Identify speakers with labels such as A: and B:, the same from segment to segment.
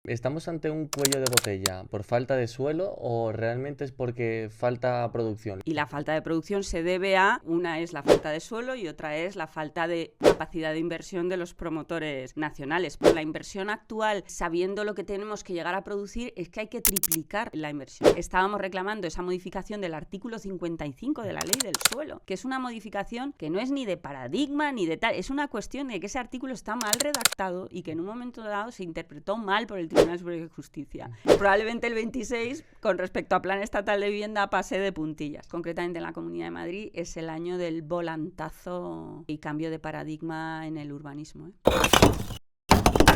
A: ¿Estamos ante un cuello de botella por falta de suelo o realmente es porque falta producción?
B: Y la falta de producción se debe a, una es la falta de suelo y otra es la falta de capacidad de inversión de los promotores nacionales. Por la inversión actual, sabiendo lo que tenemos que llegar a producir, es que hay que triplicar la inversión. Estábamos reclamando esa modificación del artículo 55 de la Ley del Suelo, que es una modificación que no es ni de paradigma ni de tal, es una cuestión de que ese artículo está mal redactado y que en un momento dado se interpretó mal por el Tribunal Superior de Justicia. Probablemente el 26, con respecto a Plan Estatal de Vivienda, pase de puntillas. Concretamente en la Comunidad de Madrid es el año del volantazo y cambio de paradigma en el urbanismo.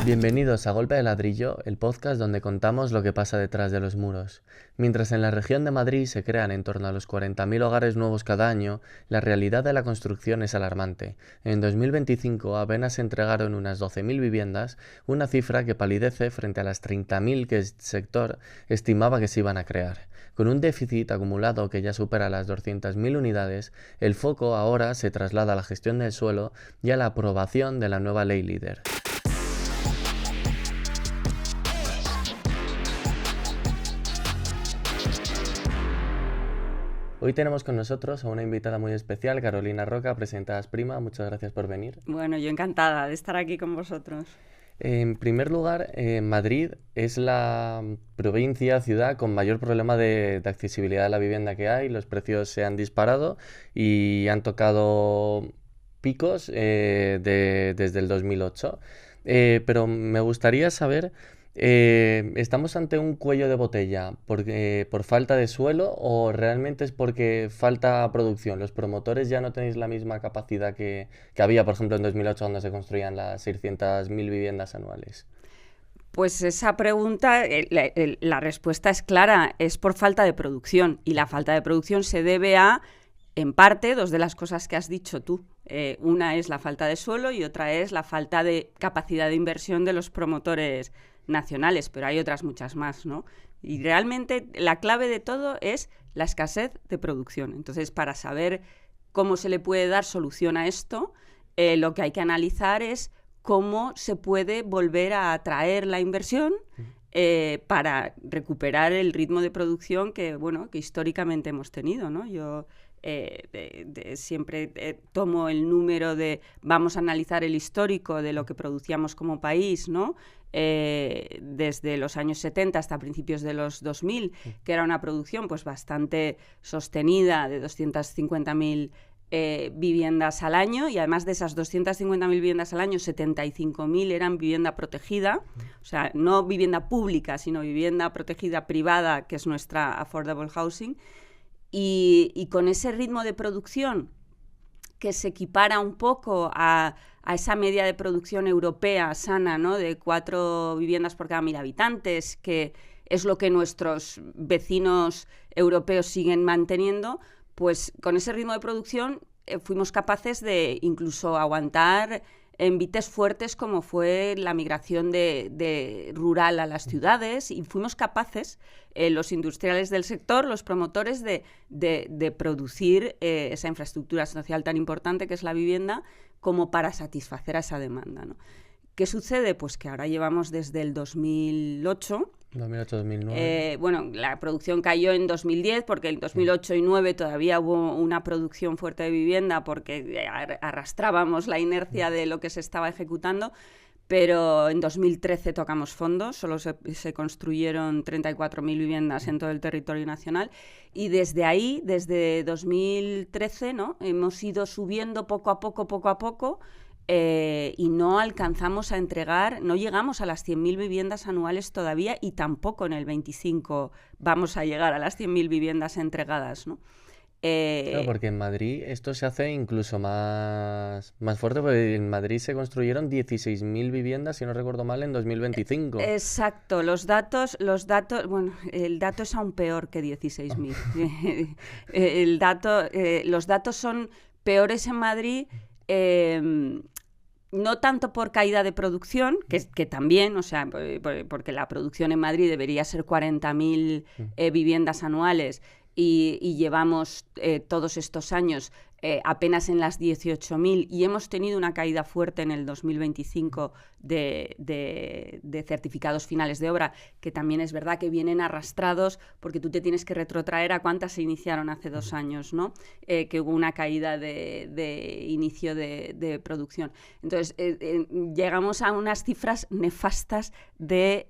A: Bienvenidos a Golpe de Ladrillo, el podcast donde contamos lo que pasa detrás de los muros. Mientras en la región de Madrid se crean en torno a los 40.000 hogares nuevos cada año, la realidad de la construcción es alarmante. En 2025 apenas se entregaron unas 12.000 viviendas, una cifra que palidece frente a las 30.000 que el sector estimaba que se iban a crear. Con un déficit acumulado que ya supera las 200.000 unidades, el foco ahora se traslada a la gestión del suelo y a la aprobación de la nueva ley líder. Hoy tenemos con nosotros a una invitada muy especial, Carolina Roca, presidenta de Asprima. Muchas gracias por venir.
B: Bueno, yo encantada de estar aquí con vosotros.
A: En primer lugar, Madrid es la provincia, ciudad con mayor problema de accesibilidad a la vivienda que hay. Los precios se han disparado y han tocado picos desde el 2008. Pero me gustaría saber, ¿estamos ante un cuello de botella por falta de suelo o realmente es porque falta producción? ¿Los promotores ya no tenéis la misma capacidad que había, por ejemplo, en 2008 cuando se construían las 600.000 viviendas anuales?
B: Pues esa pregunta, la respuesta es clara, es por falta de producción. Y la falta de producción se debe a, en parte, dos de las cosas que has dicho tú. Una es la falta de suelo y otra es la falta de capacidad de inversión de los promotores nacionales, pero hay otras muchas más, ¿no? Y realmente la clave de todo es la escasez de producción. Entonces, para saber cómo se le puede dar solución a esto, lo que hay que analizar es cómo se puede volver a atraer la inversión para recuperar el ritmo de producción que históricamente hemos tenido, ¿no? Yo siempre tomo el número de, vamos a analizar el histórico de lo que producíamos como país, ¿no? Desde los años 70 hasta principios de los 2000, que era una producción pues bastante sostenida de 250.000 viviendas al año, y además de esas 250.000 viviendas al año, 75.000 eran vivienda protegida, o sea, no vivienda pública, sino vivienda protegida privada, que es nuestra affordable housing, y con ese ritmo de producción que se equipara un poco a esa media de producción europea sana, ¿no? De 4 viviendas por cada 1.000 habitantes, que es lo que nuestros vecinos europeos siguen manteniendo, pues con ese ritmo de producción fuimos capaces de incluso aguantar envites fuertes como fue la migración de rural a las ciudades, y fuimos capaces, los industriales del sector, los promotores, de producir esa infraestructura social tan importante que es la vivienda, como para satisfacer a esa demanda, ¿no? ¿Qué sucede? Pues que ahora llevamos desde el 2008.
A: 2008-2009.
B: Bueno, la producción cayó en 2010 porque en 2008 y 2009 todavía hubo una producción fuerte de vivienda porque arrastrábamos la inercia de lo que se estaba ejecutando, pero en 2013 tocamos fondo, solo se construyeron 34.000 viviendas en todo el territorio nacional, y desde ahí, desde 2013, ¿no? Hemos ido subiendo poco a poco, y no alcanzamos a entregar, no llegamos a las 100.000 viviendas anuales todavía, y tampoco en el 25 vamos a llegar a las 100.000 viviendas entregadas, ¿no?
A: Claro, porque en Madrid esto se hace incluso más fuerte, porque en Madrid se construyeron 16.000 viviendas, si no recuerdo mal, en 2025.
B: Exacto, los datos, bueno, el dato es aún peor que 16.000. Los datos son peores en Madrid, no tanto por caída de producción, que también, o sea, porque la producción en Madrid debería ser 40.000 viviendas anuales, y llevamos todos estos años apenas en las 18.000 y hemos tenido una caída fuerte en el 2025 de certificados finales de obra, que también es verdad que vienen arrastrados porque tú te tienes que retrotraer a cuántas se iniciaron hace 2 años, ¿no? Que hubo una caída de inicio de producción. Entonces, llegamos a unas cifras nefastas de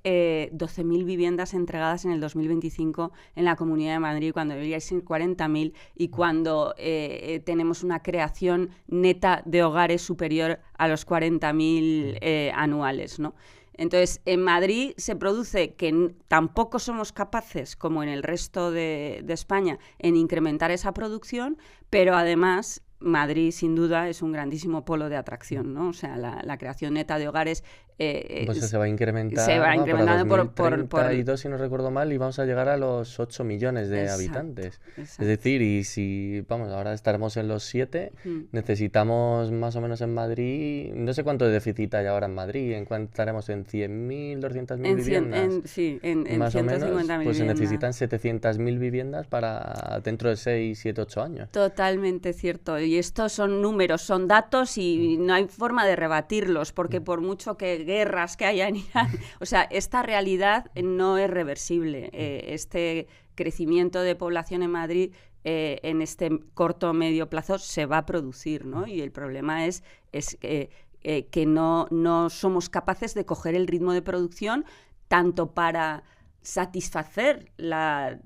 B: 12.000 viviendas entregadas en el 2025 en la Comunidad de Madrid, cuando debería ser 40.000 y cuando tenemos una creación neta de hogares superior a los 40.000 anuales, ¿no? Entonces, en Madrid se produce que tampoco somos capaces, como en el resto de España, en incrementar esa producción, pero además Madrid, sin duda, es un grandísimo polo de atracción, ¿no? O sea, la creación neta de hogares...
A: pues se va a incrementar,
B: se va incrementando
A: para 2032, si no recuerdo mal, y vamos a llegar a los 8 millones de habitantes.
B: Exacto.
A: Es decir, y si, vamos, ahora estaremos en los 7, necesitamos más o menos en Madrid, no sé cuánto de déficit hay ahora en Madrid, en cuánto estaremos en 100.000, 200.000 viviendas.
B: Sí, en
A: más o menos,
B: 150.000
A: pues se
B: viviendas.
A: necesitan 700.000 viviendas para dentro de 6, 7, 8 años.
B: Totalmente cierto. Y estos son números, son datos y no hay forma de rebatirlos, porque por mucho que guerras que haya en Irán, o sea, esta realidad no es reversible. Este crecimiento de población en Madrid en este corto o medio plazo se va a producir, ¿no? Y el problema es que no somos capaces de coger el ritmo de producción tanto para satisfacer la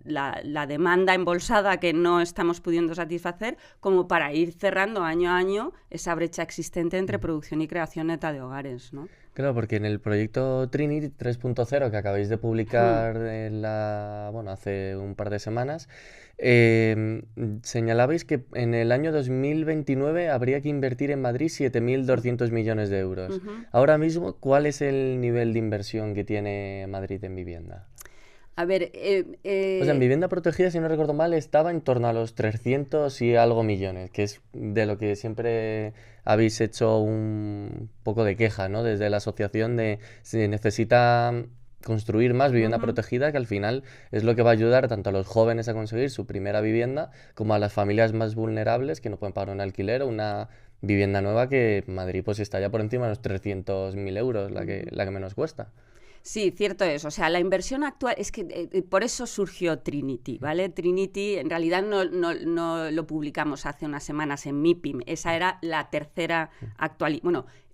B: demanda embolsada que no estamos pudiendo satisfacer, como para ir cerrando año a año esa brecha existente entre producción y creación neta de hogares, ¿no?
A: Claro, porque en el proyecto Trinity 3.0 que acabáis de publicar hace un par de semanas, señalabais que en el año 2029 habría que invertir en Madrid 7.200 millones de euros. Ahora mismo, ¿cuál es el nivel de inversión que tiene Madrid en vivienda?
B: A ver,
A: o sea, en vivienda protegida, si no recuerdo mal, estaba en torno a los 300 y algo millones, que es de lo que siempre habéis hecho un poco de queja, ¿no? Desde la asociación de se necesita construir más vivienda protegida, que al final es lo que va a ayudar tanto a los jóvenes a conseguir su primera vivienda, como a las familias más vulnerables que no pueden pagar un alquiler o una vivienda nueva, que Madrid pues está ya por encima de los 300.000 euros, la que menos cuesta.
B: Sí, cierto es. O sea, la inversión actual, es que por eso surgió Trinity, ¿vale? Trinity en realidad no lo publicamos hace unas semanas en MIPIM. Esa era la tercera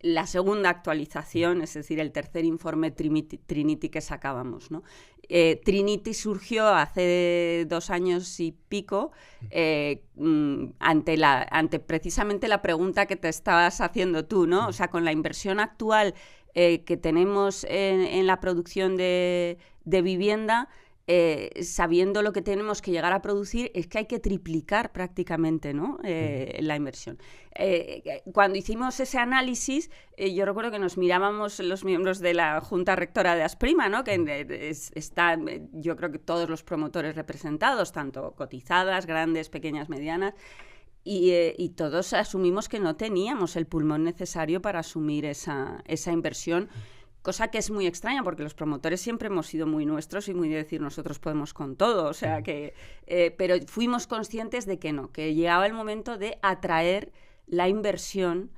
B: la segunda actualización, es decir, el tercer informe Trinity que sacábamos, ¿no? Trinity surgió hace 2 años y pico ante precisamente la pregunta que te estabas haciendo tú, ¿no? O sea, con la inversión actual que tenemos en la producción de vivienda, sabiendo lo que tenemos que llegar a producir, es que hay que triplicar prácticamente, ¿no? La inversión. Cuando hicimos ese análisis, yo recuerdo que nos mirábamos los miembros de la Junta Rectora de Asprima, ¿no? Que están, yo creo que todos los promotores representados, tanto cotizadas, grandes, pequeñas, medianas, y todos asumimos que no teníamos el pulmón necesario para asumir esa inversión, cosa que es muy extraña porque los promotores siempre hemos sido muy nuestros y muy de decir nosotros podemos con todo, o sea que, pero fuimos conscientes de que no, que llegaba el momento de atraer la inversión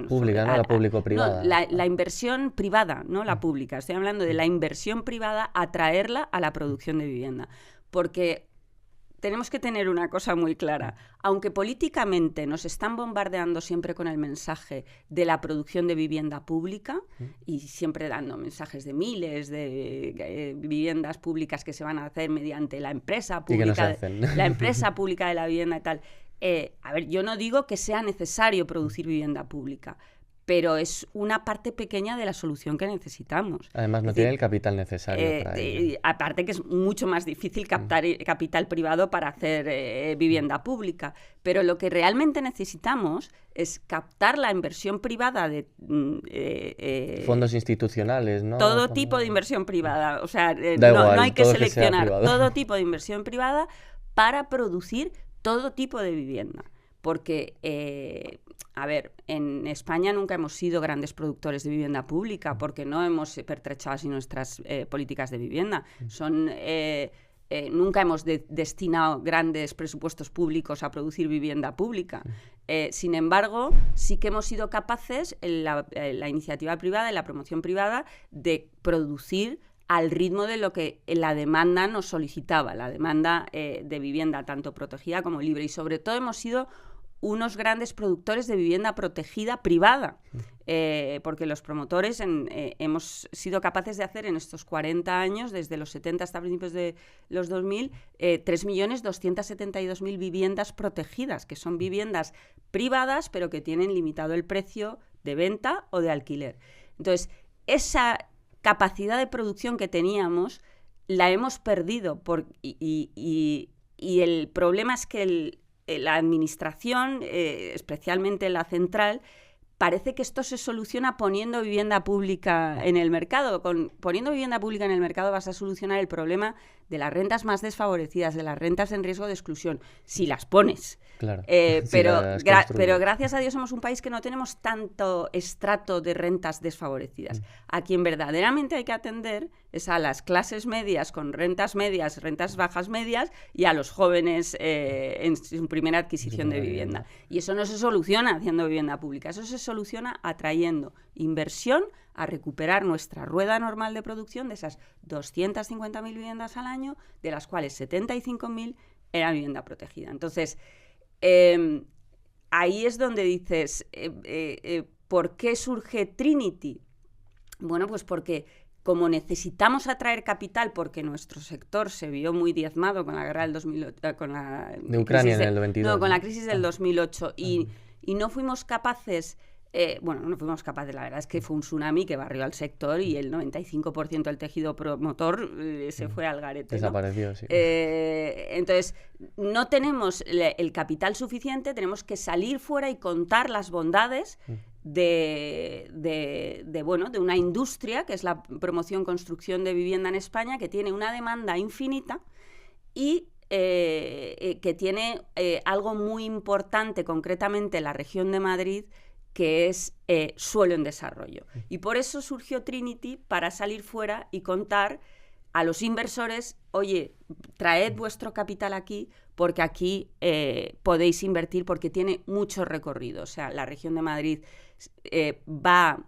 A: pública, ¿no? La público-privada.
B: No, la inversión privada, no la pública. Estoy hablando de la inversión privada, atraerla a la producción de vivienda, porque tenemos que tener una cosa muy clara. Aunque políticamente nos están bombardeando siempre con el mensaje de la producción de vivienda pública y siempre dando mensajes de miles de viviendas públicas que se van a hacer mediante la empresa pública, la empresa pública de la vivienda y tal. A ver, yo no digo que sea necesario producir vivienda pública, pero es una parte pequeña de la solución que necesitamos.
A: Además, no tiene el capital necesario para ello.
B: Aparte que es mucho más difícil captar capital privado para hacer vivienda pública. Pero lo que realmente necesitamos es captar la inversión privada de...
A: fondos institucionales, ¿no?
B: Todo tipo de inversión privada. O sea, no hay que seleccionar todo tipo de inversión privada para producir todo tipo de vivienda. Porque... a ver, en España nunca hemos sido grandes productores de vivienda pública porque no hemos pertrechado así nuestras políticas de vivienda. Son nunca hemos destinado grandes presupuestos públicos a producir vivienda pública. Sin embargo, sí que hemos sido capaces, en la iniciativa privada, en la promoción privada, de producir al ritmo de lo que la demanda nos solicitaba, la demanda de vivienda tanto protegida como libre. Y sobre todo hemos sido unos grandes productores de vivienda protegida privada, porque los promotores hemos sido capaces de hacer en estos 40 años, desde los 70 hasta principios de los 2000, 3.272.000 viviendas protegidas, que son viviendas privadas, pero que tienen limitado el precio de venta o de alquiler. Entonces, esa capacidad de producción que teníamos la hemos perdido, y el problema es que la administración, especialmente la central, parece que esto se soluciona poniendo vivienda pública en el mercado. Poniendo vivienda pública en el mercado vas a solucionar el problema de las rentas más desfavorecidas, de las rentas en riesgo de exclusión, si las pones.
A: Claro.
B: Pero gracias a Dios somos un país que no tenemos tanto estrato de rentas desfavorecidas. A quien verdaderamente hay que atender es a las clases medias con rentas medias, rentas bajas medias, y a los jóvenes en su primera adquisición de vivienda. Y eso no se soluciona haciendo vivienda pública, eso se soluciona atrayendo inversión a recuperar nuestra rueda normal de producción de esas 250.000 viviendas al año, de las cuales 75.000 era vivienda protegida. Entonces, ahí es donde dices, ¿por qué surge Trinity? Bueno, pues porque como necesitamos atraer capital, porque nuestro sector se vio muy diezmado con la guerra del 2008,
A: de Ucrania en el 92.
B: No, con la crisis del 2008, y no fuimos capaces... no fuimos capaces, la verdad es que fue un tsunami que barrió al sector y el 95% del tejido promotor se fue al garete, ¿no?
A: Desapareció, sí.
B: Entonces, no tenemos el capital suficiente, tenemos que salir fuera y contar las bondades de una industria, que es la promoción-construcción de vivienda en España, que tiene una demanda infinita y que tiene algo muy importante, concretamente en la región de Madrid, que es suelo en desarrollo. Y por eso surgió Trinity, para salir fuera y contar a los inversores, oye, traed vuestro capital aquí, porque aquí podéis invertir, porque tiene mucho recorrido. O sea, la región de Madrid va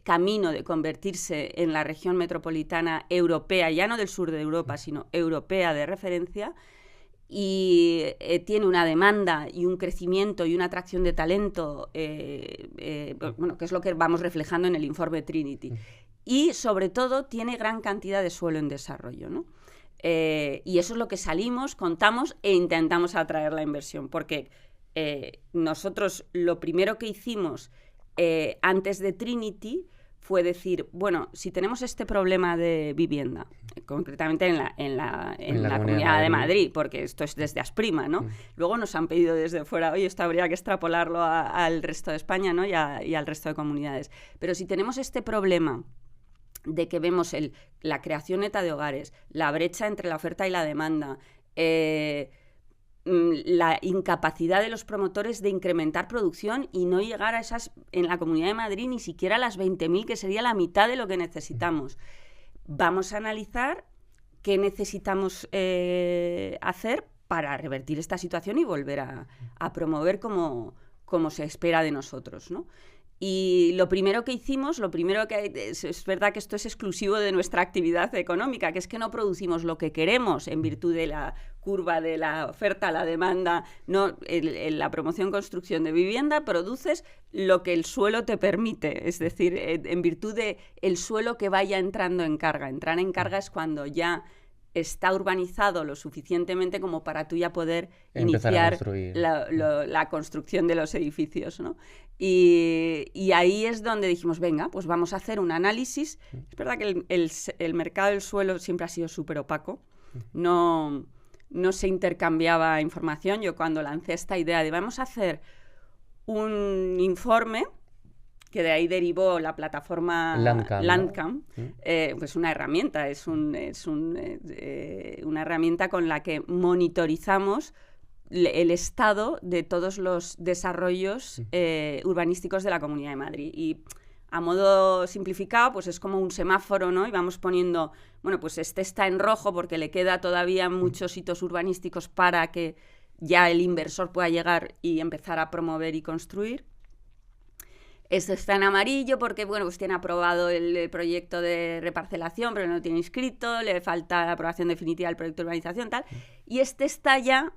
B: camino de convertirse en la región metropolitana europea, ya no del sur de Europa, sino europea de referencia, y tiene una demanda y un crecimiento y una atracción de talento, que es lo que vamos reflejando en el informe Trinity. Y, sobre todo, tiene gran cantidad de suelo en desarrollo, ¿no? Y eso es lo que salimos, contamos e intentamos atraer la inversión, porque nosotros lo primero que hicimos antes de Trinity fue decir, bueno, si tenemos este problema de vivienda, concretamente en la Comunidad de Madrid, porque esto es desde Asprima, ¿no? Luego nos han pedido desde fuera, oye, esto habría que extrapolarlo al resto de España, ¿no? y al resto de comunidades. Pero si tenemos este problema de que vemos la creación neta de hogares, la brecha entre la oferta y la demanda, la incapacidad de los promotores de incrementar producción y no llegar a esas, en la Comunidad de Madrid, ni siquiera a las 20.000, que sería la mitad de lo que necesitamos. Vamos a analizar qué necesitamos hacer para revertir esta situación y volver a promover como se espera de nosotros, ¿no? Y lo primero que hicimos, es verdad que esto es exclusivo de nuestra actividad económica, que es que no producimos lo que queremos en virtud de la curva de la oferta a la demanda. No, en la promoción-construcción de vivienda produces lo que el suelo te permite, es decir, en virtud del suelo que vaya entrando en carga. Entrar en carga es cuando ya está urbanizado lo suficientemente como para tú ya poder iniciar la construcción de los edificios, ¿no? Y ahí es donde dijimos, venga, pues vamos a hacer un análisis. Es verdad que el mercado del suelo siempre ha sido súper opaco, no se intercambiaba información. Yo, cuando lancé esta idea de vamos a hacer un informe, que de ahí derivó la plataforma Landcam, pues una herramienta, es una herramienta con la que monitorizamos el estado de todos los desarrollos urbanísticos de la Comunidad de Madrid. Y a modo simplificado, pues es como un semáforo, ¿no? Y vamos poniendo, bueno, pues este está en rojo porque le queda todavía muchos hitos urbanísticos para que ya el inversor pueda llegar y empezar a promover y construir. Este está en amarillo porque, bueno, pues tiene aprobado el proyecto de reparcelación, pero no lo tiene inscrito, le falta la aprobación definitiva del proyecto de urbanización, tal. Y este está ya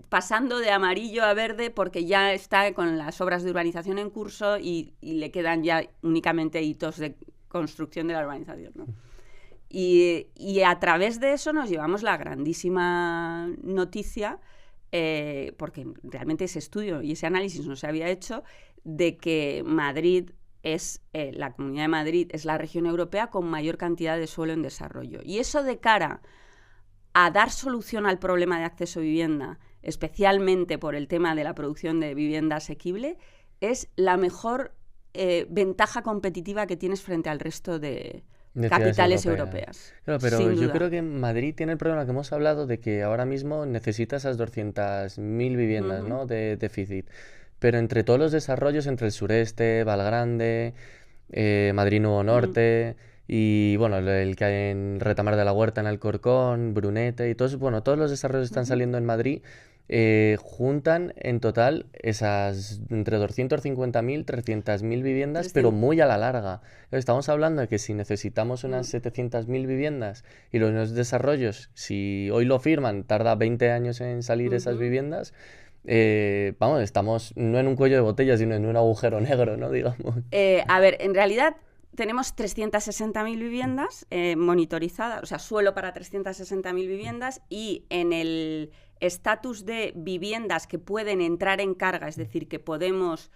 B: pasando de amarillo a verde porque ya está con las obras de urbanización en curso y le quedan ya únicamente hitos de construcción de la urbanización, ¿no? Y a través de eso nos llevamos la grandísima noticia, porque realmente ese estudio y ese análisis no se había hecho, de que Madrid es, la Comunidad de Madrid es la región europea con mayor cantidad de suelo en desarrollo. Y eso de cara a dar solución al problema de acceso a vivienda, especialmente por el tema de la producción de vivienda asequible, es la mejor ventaja competitiva que tienes frente al resto de capitales europeas.
A: Claro, pero yo creo que Madrid tiene el problema que hemos hablado de que ahora mismo necesita esas 200.000 viviendas, ¿no?, de déficit. Pero entre todos los desarrollos, entre el sureste, Valgrande, Madrid Nuevo Norte y bueno, el que hay en Retamar de la Huerta, en Alcorcón, Brunete y todos, bueno, todos los desarrollos que están saliendo en Madrid juntan en total esas entre 250.000, 300.000 viviendas, pero muy a la larga. Estamos hablando de que si necesitamos unas 700.000 viviendas y los desarrollos, si hoy lo firman, tarda 20 años en salir esas viviendas. Vamos, estamos no en un cuello de botella, sino en un agujero negro, ¿no? Digamos.
B: A ver, en realidad tenemos 360.000 viviendas monitorizadas, o sea, suelo para 360.000 viviendas, y en el estatus de viviendas que pueden entrar en carga, es decir, que podemos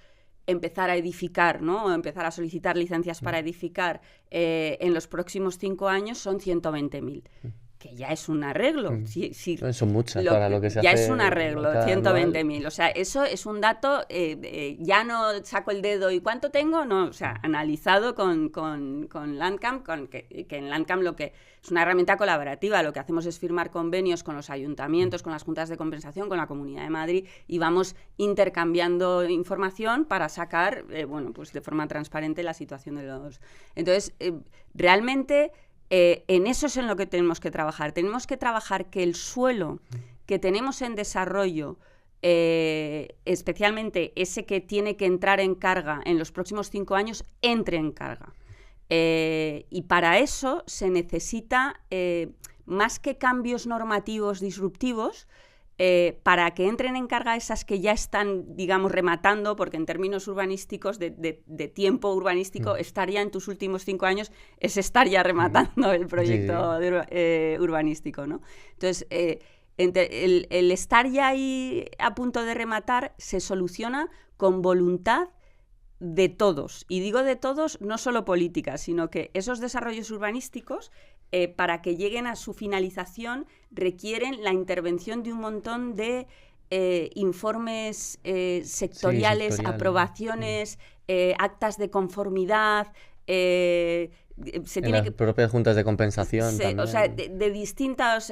B: empezar a edificar, ¿no?, o empezar a solicitar licencias para edificar en los próximos 5 años, son 120.000. Que ya es un arreglo.
A: Son muchas para lo que se hace.
B: Ya es un arreglo, 120.000. O sea, eso es un dato, ya no saco el dedo y ¿cuánto tengo? No, o sea, analizado con Landcamp, que en Landcamp lo que es una herramienta colaborativa, lo que hacemos es firmar convenios con los ayuntamientos, con las juntas de compensación, con la Comunidad de Madrid, y vamos intercambiando información para sacar, bueno, pues de forma transparente la situación de los... Entonces, realmente... en eso es en lo que tenemos que trabajar. Tenemos que trabajar que el suelo que tenemos en desarrollo, especialmente ese que tiene que entrar en carga en los próximos 5 años, entre en carga. Y para eso se necesita, más que cambios normativos disruptivos, para que entren en carga esas que ya están, digamos, rematando, porque en términos urbanísticos, de tiempo urbanístico, estar ya en tus últimos 5 años es estar ya rematando el proyecto urbanístico, ¿no? Entonces, el estar ya ahí a punto de rematar se soluciona con voluntad de todos. Y digo de todos, no solo políticas, sino que esos desarrollos urbanísticos, para que lleguen a su finalización, requieren la intervención de un montón de informes sectoriales, aprobaciones, actas de conformidad,
A: las propias juntas de compensación también.
B: O sea, de distintas,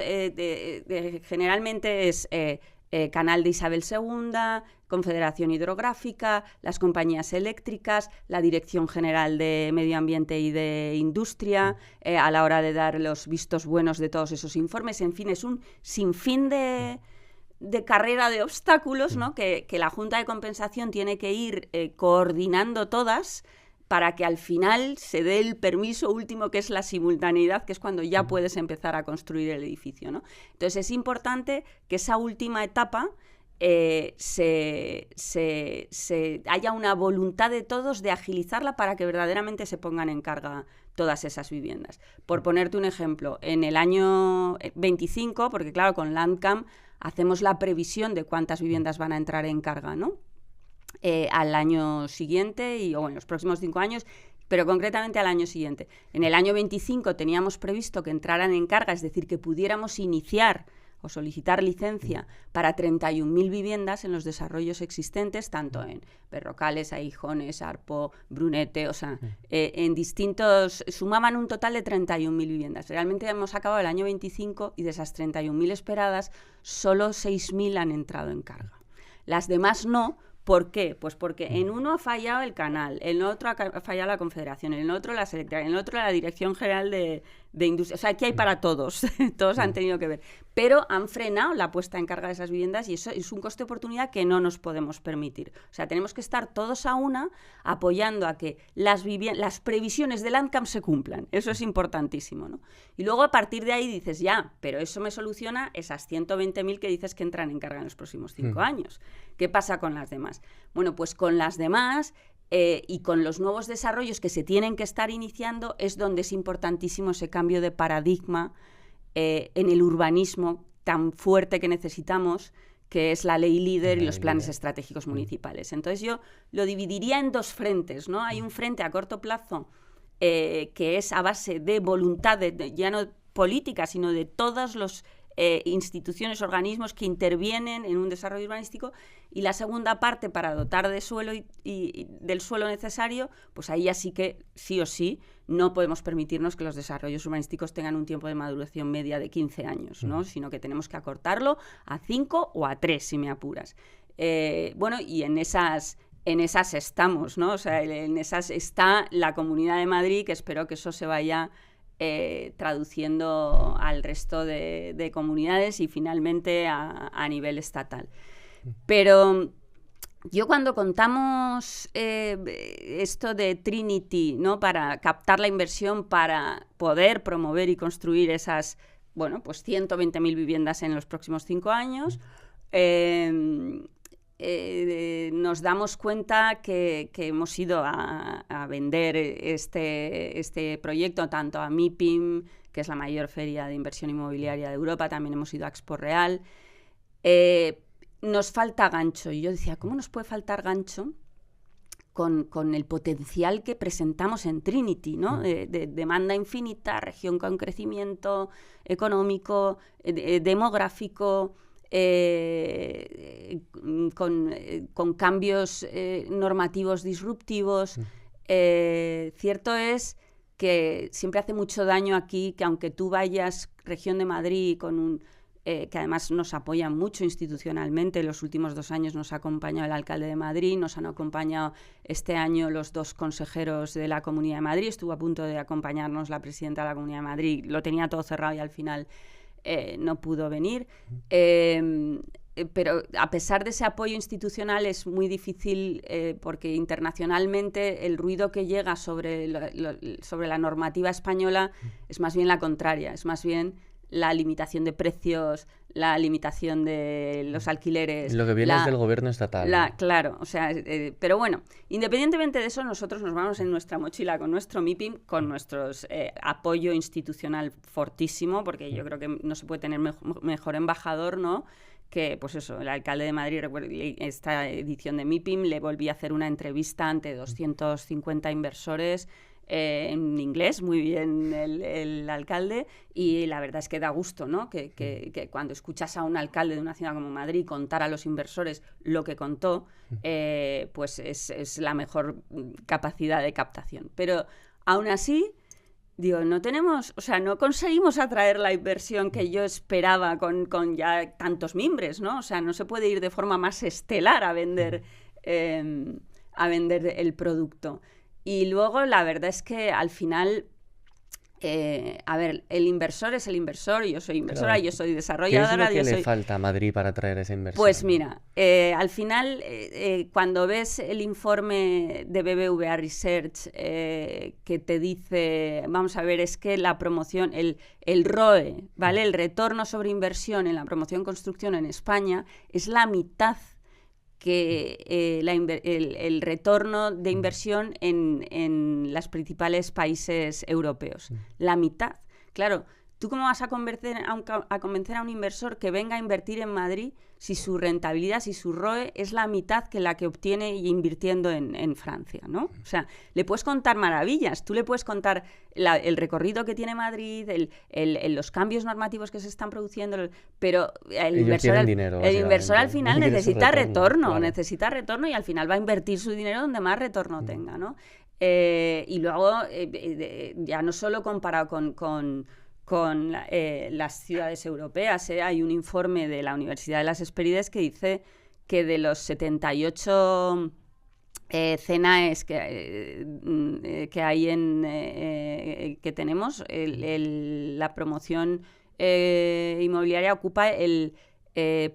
B: generalmente es Canal de Isabel II, Confederación Hidrográfica, las compañías eléctricas, la Dirección General de Medio Ambiente y de Industria, a la hora de dar los vistos buenos de todos esos informes. En fin, es un sinfín de carrera de obstáculos, ¿no?, que la Junta de Compensación tiene que ir coordinando todas para que al final se dé el permiso último, que es la simultaneidad, que es cuando ya puedes empezar a construir el edificio, ¿no? Entonces es importante que esa última etapa haya una voluntad de todos de agilizarla para que verdaderamente se pongan en carga todas esas viviendas. Por ponerte un ejemplo, en el año 25, porque claro, con Landcamp hacemos la previsión de cuántas viviendas van a entrar en carga, ¿no?, al año siguiente o en los próximos 5 años, pero concretamente al año siguiente. En el año 25 teníamos previsto que entraran en carga, es decir, que pudiéramos iniciar o solicitar licencia para 31.000 viviendas en los desarrollos existentes, tanto en Berrocales, Aijones, Arpo, Brunete, o sea, en distintos... Sumaban un total de 31.000 viviendas. Realmente hemos acabado el año 25 y de esas 31.000 esperadas, solo 6.000 han entrado en carga. Las demás no, ¿Por qué? Pues porque en uno ha fallado el canal, en otro ha fallado la Confederación, en otro la Secretaría, en otro la Dirección General de Industria. O sea, aquí hay para todos, todos han tenido que ver. Pero han frenado la puesta en carga de esas viviendas y eso es un coste de oportunidad que no nos podemos permitir. O sea, tenemos que estar todos a una apoyando a que las previsiones del ANCAM se cumplan. Eso es importantísimo, ¿no? Y luego a partir de ahí dices, ya, pero eso me soluciona esas 120.000 que dices que entran en carga en los próximos 5 años. ¿Qué pasa con las demás? Bueno, pues con las demás y con los nuevos desarrollos que se tienen que estar iniciando es donde es importantísimo ese cambio de paradigma en el urbanismo tan fuerte que necesitamos, que es la ley líder y los planes estratégicos municipales. Entonces yo lo dividiría en 2 frentes, ¿no? Hay un frente a corto plazo que es a base de voluntad, ya no política, sino de todos los instituciones, organismos que intervienen en un desarrollo urbanístico, y la segunda parte para dotar de suelo y del suelo necesario, pues ahí ya sí que sí o sí no podemos permitirnos que los desarrollos urbanísticos tengan un tiempo de maduración media de 15 años, ¿no? Sino que tenemos que acortarlo a 5 o a 3, si me apuras. Bueno, y en esas estamos, ¿no? O sea, en esas está la Comunidad de Madrid, que espero que eso se vaya traduciendo al resto de comunidades y finalmente a nivel estatal. Pero yo cuando contamos esto de Trinity, ¿no? Para captar la inversión, para poder promover y construir esas, bueno, pues 120.000 viviendas en los próximos 5 años, nos damos cuenta que hemos ido a vender este proyecto tanto a MIPIM, que es la mayor feria de inversión inmobiliaria de Europa, también hemos ido a Expo Real. Nos falta gancho. Y yo decía, ¿cómo nos puede faltar gancho con el potencial que presentamos en Trinity, ¿no? De demanda infinita, región con crecimiento económico, demográfico, con cambios normativos disruptivos. Cierto es que siempre hace mucho daño aquí que aunque tú vayas región de Madrid con que además nos apoyan mucho institucionalmente, en los últimos 2 años nos ha acompañado el alcalde de Madrid, nos han acompañado este año los 2 consejeros de la Comunidad de Madrid, estuvo a punto de acompañarnos la presidenta de la Comunidad de Madrid, lo tenía todo cerrado y al final no pudo venir. Pero a pesar de ese apoyo institucional es muy difícil porque internacionalmente el ruido que llega sobre la normativa española es más bien la contraria, es más bien la limitación de precios, la limitación de los alquileres.
A: Lo que viene es del gobierno estatal.
B: Claro, o sea, pero bueno, independientemente de eso, nosotros nos vamos en nuestra mochila con nuestro MIPIM, con nuestro apoyo institucional fortísimo, porque yo creo que no se puede tener mejor embajador, ¿no? Que, pues eso, el alcalde de Madrid, esta edición de MIPIM, le volví a hacer una entrevista ante 250 inversores en inglés, muy bien el alcalde, y la verdad es que da gusto, ¿no? Que cuando escuchas a un alcalde de una ciudad como Madrid contar a los inversores lo que contó, pues es la mejor capacidad de captación. Pero aún así, digo, no conseguimos atraer la inversión que yo esperaba con ya tantos mimbres, ¿no? O sea, no se puede ir de forma más estelar a vender el producto. Y luego la verdad es que al final, a ver, el inversor es el inversor, yo soy inversora,
A: claro.
B: Yo soy desarrolladora.
A: ¿Qué es lo que le falta a Madrid para atraer esa inversión?
B: Pues mira, al final, cuando ves el informe de BBVA Research que te dice, vamos a ver, es que la promoción, el ROE, ¿vale? El retorno sobre inversión en la promoción construcción en España es la mitad que el retorno de inversión en los principales países europeos. La mitad. Claro, ¿tú cómo vas a convencer a un inversor que venga a invertir en Madrid si su rentabilidad, si su ROE es la mitad que la que obtiene invirtiendo en Francia, ¿no? O sea, le puedes contar maravillas, tú le puedes contar el recorrido que tiene Madrid, los cambios normativos que se están produciendo, pero el inversor al final necesita retorno y al final va a invertir su dinero donde más retorno tenga, ¿no? Y luego, ya no solo comparado con las ciudades europeas, hay un informe de la Universidad de las Hespérides que dice que de los 78 CENAES que hay que tenemos, la promoción inmobiliaria ocupa el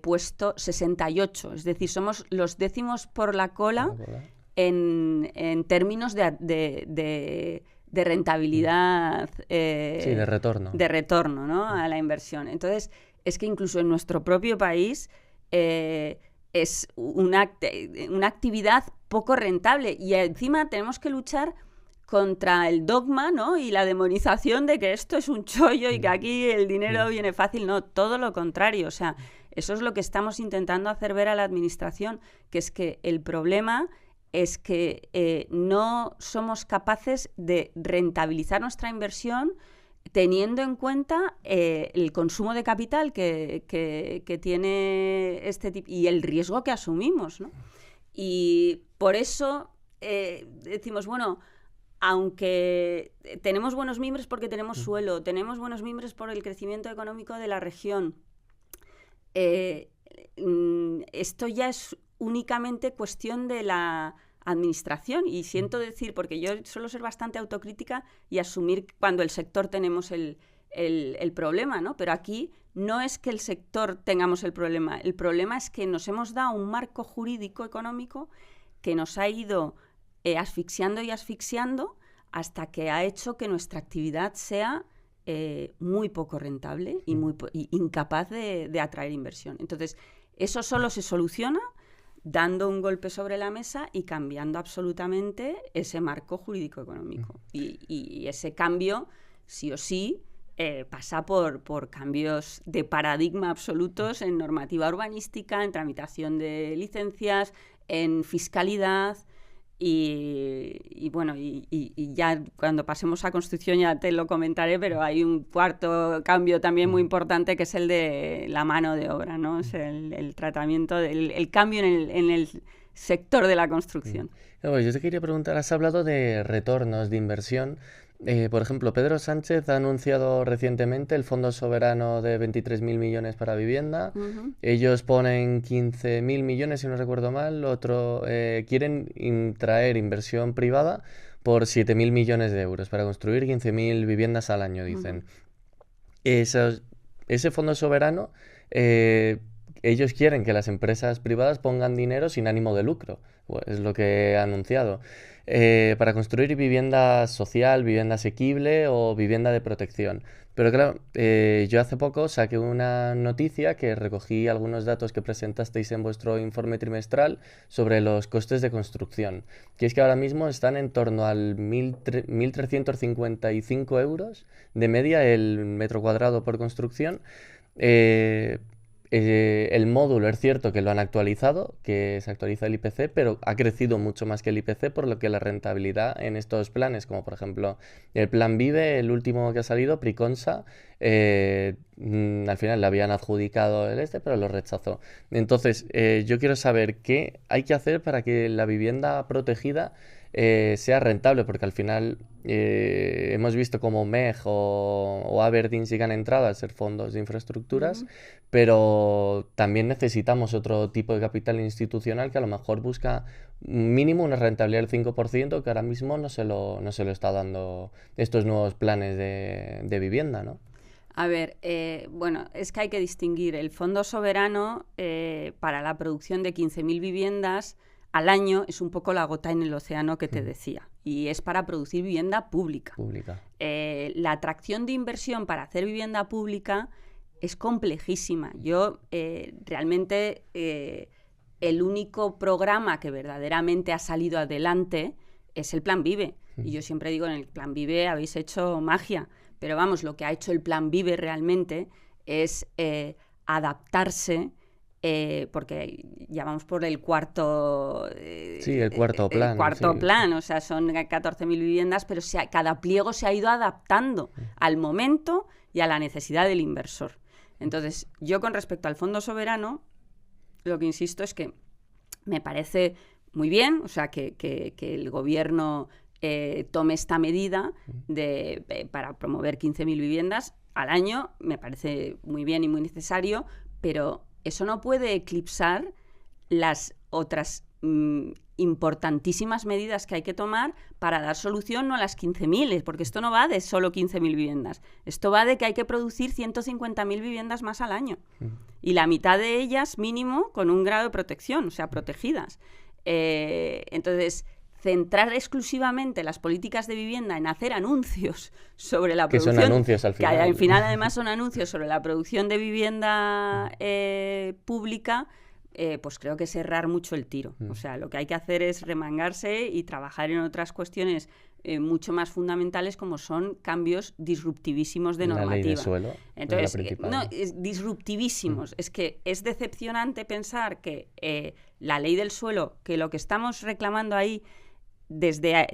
B: puesto 68, es decir, somos los décimos por la cola en términos de rentabilidad.
A: Sí, de retorno.
B: De retorno, ¿no?, a la inversión. Entonces, es que incluso en nuestro propio país es una actividad poco rentable y encima tenemos que luchar contra el dogma, ¿no?, y la demonización de que esto es un chollo y que aquí el dinero viene fácil. No, todo lo contrario. O sea, eso es lo que estamos intentando hacer ver a la administración, que es que el problema es que no somos capaces de rentabilizar nuestra inversión teniendo en cuenta el consumo de capital que tiene este tipo y el riesgo que asumimos, ¿no? Y por eso decimos, bueno, aunque tenemos buenos mimbres porque tenemos suelo, tenemos buenos mimbres por el crecimiento económico de la región, esto ya es únicamente cuestión de la administración, y siento decir, porque yo suelo ser bastante autocrítica y asumir cuando el sector tenemos el problema, ¿no? Pero aquí no es que el sector tengamos el problema es que nos hemos dado un marco jurídico económico que nos ha ido asfixiando y asfixiando hasta que ha hecho que nuestra actividad sea muy poco rentable y incapaz de atraer inversión. Entonces, eso solo se soluciona dando un golpe sobre la mesa y cambiando absolutamente ese marco jurídico económico. Y ese cambio, sí o sí, pasa por cambios de paradigma absolutos en normativa urbanística, en tramitación de licencias, en fiscalidad. Y bueno, y ya cuando pasemos a construcción ya te lo comentaré, pero hay un cuarto cambio también muy importante, que es el de la mano de obra, ¿no? Es el tratamiento, el cambio en el sector de la construcción.
A: Yo te quería preguntar, has hablado de retornos de inversión. Por ejemplo, Pedro Sánchez ha anunciado recientemente el Fondo Soberano de 23.000 millones para vivienda. Ellos ponen 15.000 millones, si no recuerdo mal. Quieren traer inversión privada por 7.000 millones de euros para construir 15.000 viviendas al año, dicen. Ese Fondo Soberano, ellos quieren que las empresas privadas pongan dinero sin ánimo de lucro. Pues es lo que ha anunciado. Para construir vivienda social, vivienda asequible o vivienda de protección. Pero claro, yo hace poco saqué una noticia que recogí algunos datos que presentasteis en vuestro informe trimestral sobre los costes de construcción, que es que ahora mismo están en torno al 1.355 euros de media el metro cuadrado por construcción. El módulo es cierto que lo han actualizado, que se actualiza el IPC, pero ha crecido mucho más que el IPC, por lo que la rentabilidad en estos planes, como por ejemplo el Plan Vive, el último que ha salido, Priconsa, al final le habían adjudicado pero lo rechazó. Entonces, yo quiero saber qué hay que hacer para que la vivienda protegida sea rentable, porque al final hemos visto como MEG o Aberdeen sí que han entrado a ser fondos de infraestructuras, pero también necesitamos otro tipo de capital institucional que a lo mejor busca mínimo una rentabilidad del 5%, que ahora mismo no se lo está dando estos nuevos planes de vivienda, ¿no?
B: A ver, bueno, es que hay que distinguir el Fondo Soberano para la producción de 15.000 viviendas al año, es un poco la gota en el océano que te decía, y es para producir vivienda pública. La atracción de inversión para hacer vivienda pública es complejísima. Yo realmente el único programa que verdaderamente ha salido adelante es el Plan Vive. Y yo siempre digo, en el Plan Vive habéis hecho magia, pero vamos, lo que ha hecho el Plan Vive realmente es adaptarse, porque ya vamos por el cuarto...
A: el cuarto plan.
B: El cuarto plan, o sea, son 14.000 viviendas, pero cada pliego se ha ido adaptando al momento y a la necesidad del inversor. Entonces, yo con respecto al Fondo Soberano, lo que insisto es que me parece muy bien, o sea, que el gobierno tome esta medida para promover 15.000 viviendas al año, me parece muy bien y muy necesario, pero eso no puede eclipsar las otras importantísimas medidas que hay que tomar para dar solución no a las 15.000, porque esto no va de solo 15.000 viviendas, esto va de que hay que producir 150.000 viviendas más al año, y la mitad de ellas mínimo con un grado de protección, o sea, protegidas. Entonces, centrar exclusivamente las políticas de vivienda en hacer anuncios sobre la producción...
A: Que son anuncios al final.
B: Que al final además son anuncios sobre la producción de vivienda pública, pues creo que es errar mucho el tiro. O sea, lo que hay que hacer es remangarse y trabajar en otras cuestiones mucho más fundamentales, como son cambios disruptivísimos de normativa.
A: La ley de suelo.
B: Entonces, disruptivísimos. Es que es decepcionante pensar que la ley del suelo, que lo que estamos reclamando ahí desde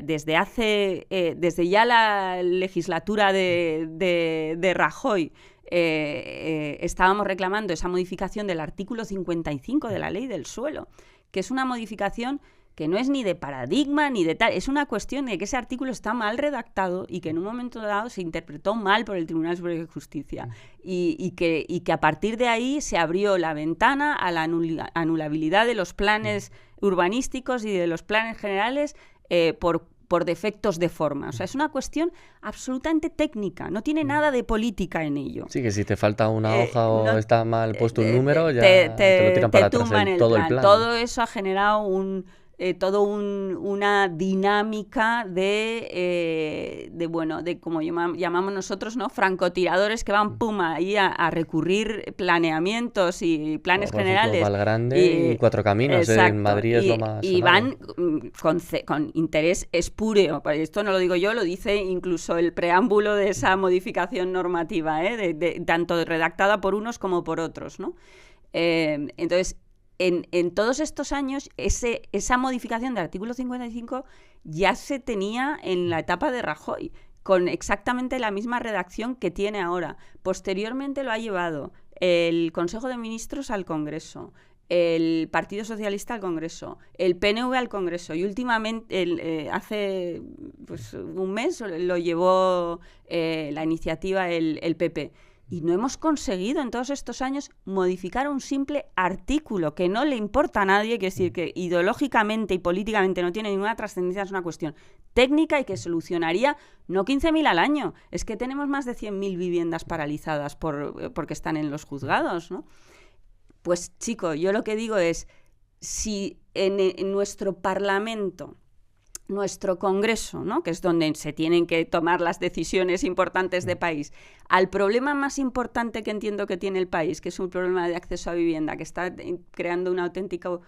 B: ya la legislatura de Rajoy, estábamos reclamando esa modificación del artículo 55 de la ley del suelo, que es una modificación que no es ni de paradigma ni de tal, es una cuestión de que ese artículo está mal redactado y que en un momento dado se interpretó mal por el Tribunal Superior de Justicia y que a partir de ahí se abrió la ventana a la anulabilidad de los planes urbanísticos y de los planes generales por defectos de forma. O sea, es una cuestión absolutamente técnica, no tiene nada de política en ello.
A: Sí, que si te falta una hoja o no, está mal puesto un número, ya te lo tiran para atrás todo el plan.
B: Todo eso ha generado una dinámica de como llamamos nosotros, ¿no? Francotiradores que van ahí a recurrir planeamientos y planes generales.
A: Valgrande y Cuatro Caminos, en Madrid es lo más
B: y van con interés espúreo. Esto no lo digo yo, lo dice incluso el preámbulo de esa modificación normativa, tanto redactada por unos como por otros, ¿no? Entonces, en todos estos años, esa modificación del artículo 55 ya se tenía en la etapa de Rajoy, con exactamente la misma redacción que tiene ahora. Posteriormente lo ha llevado el Consejo de Ministros al Congreso, el Partido Socialista al Congreso, el PNV al Congreso, y últimamente, hace un mes, lo llevó la iniciativa el PP. Y no hemos conseguido en todos estos años modificar un simple artículo que no le importa a nadie, que es decir, que ideológicamente y políticamente no tiene ninguna trascendencia, es una cuestión técnica y que solucionaría no 15.000 al año, es que tenemos más de 100.000 viviendas paralizadas porque están en los juzgados, ¿no? Pues chico, yo lo que digo es, si en nuestro Parlamento, nuestro Congreso, ¿no?, que es donde se tienen que tomar las decisiones importantes de país, al problema más importante que entiendo que tiene el país, que es un problema de acceso a vivienda, que está creando un auténtico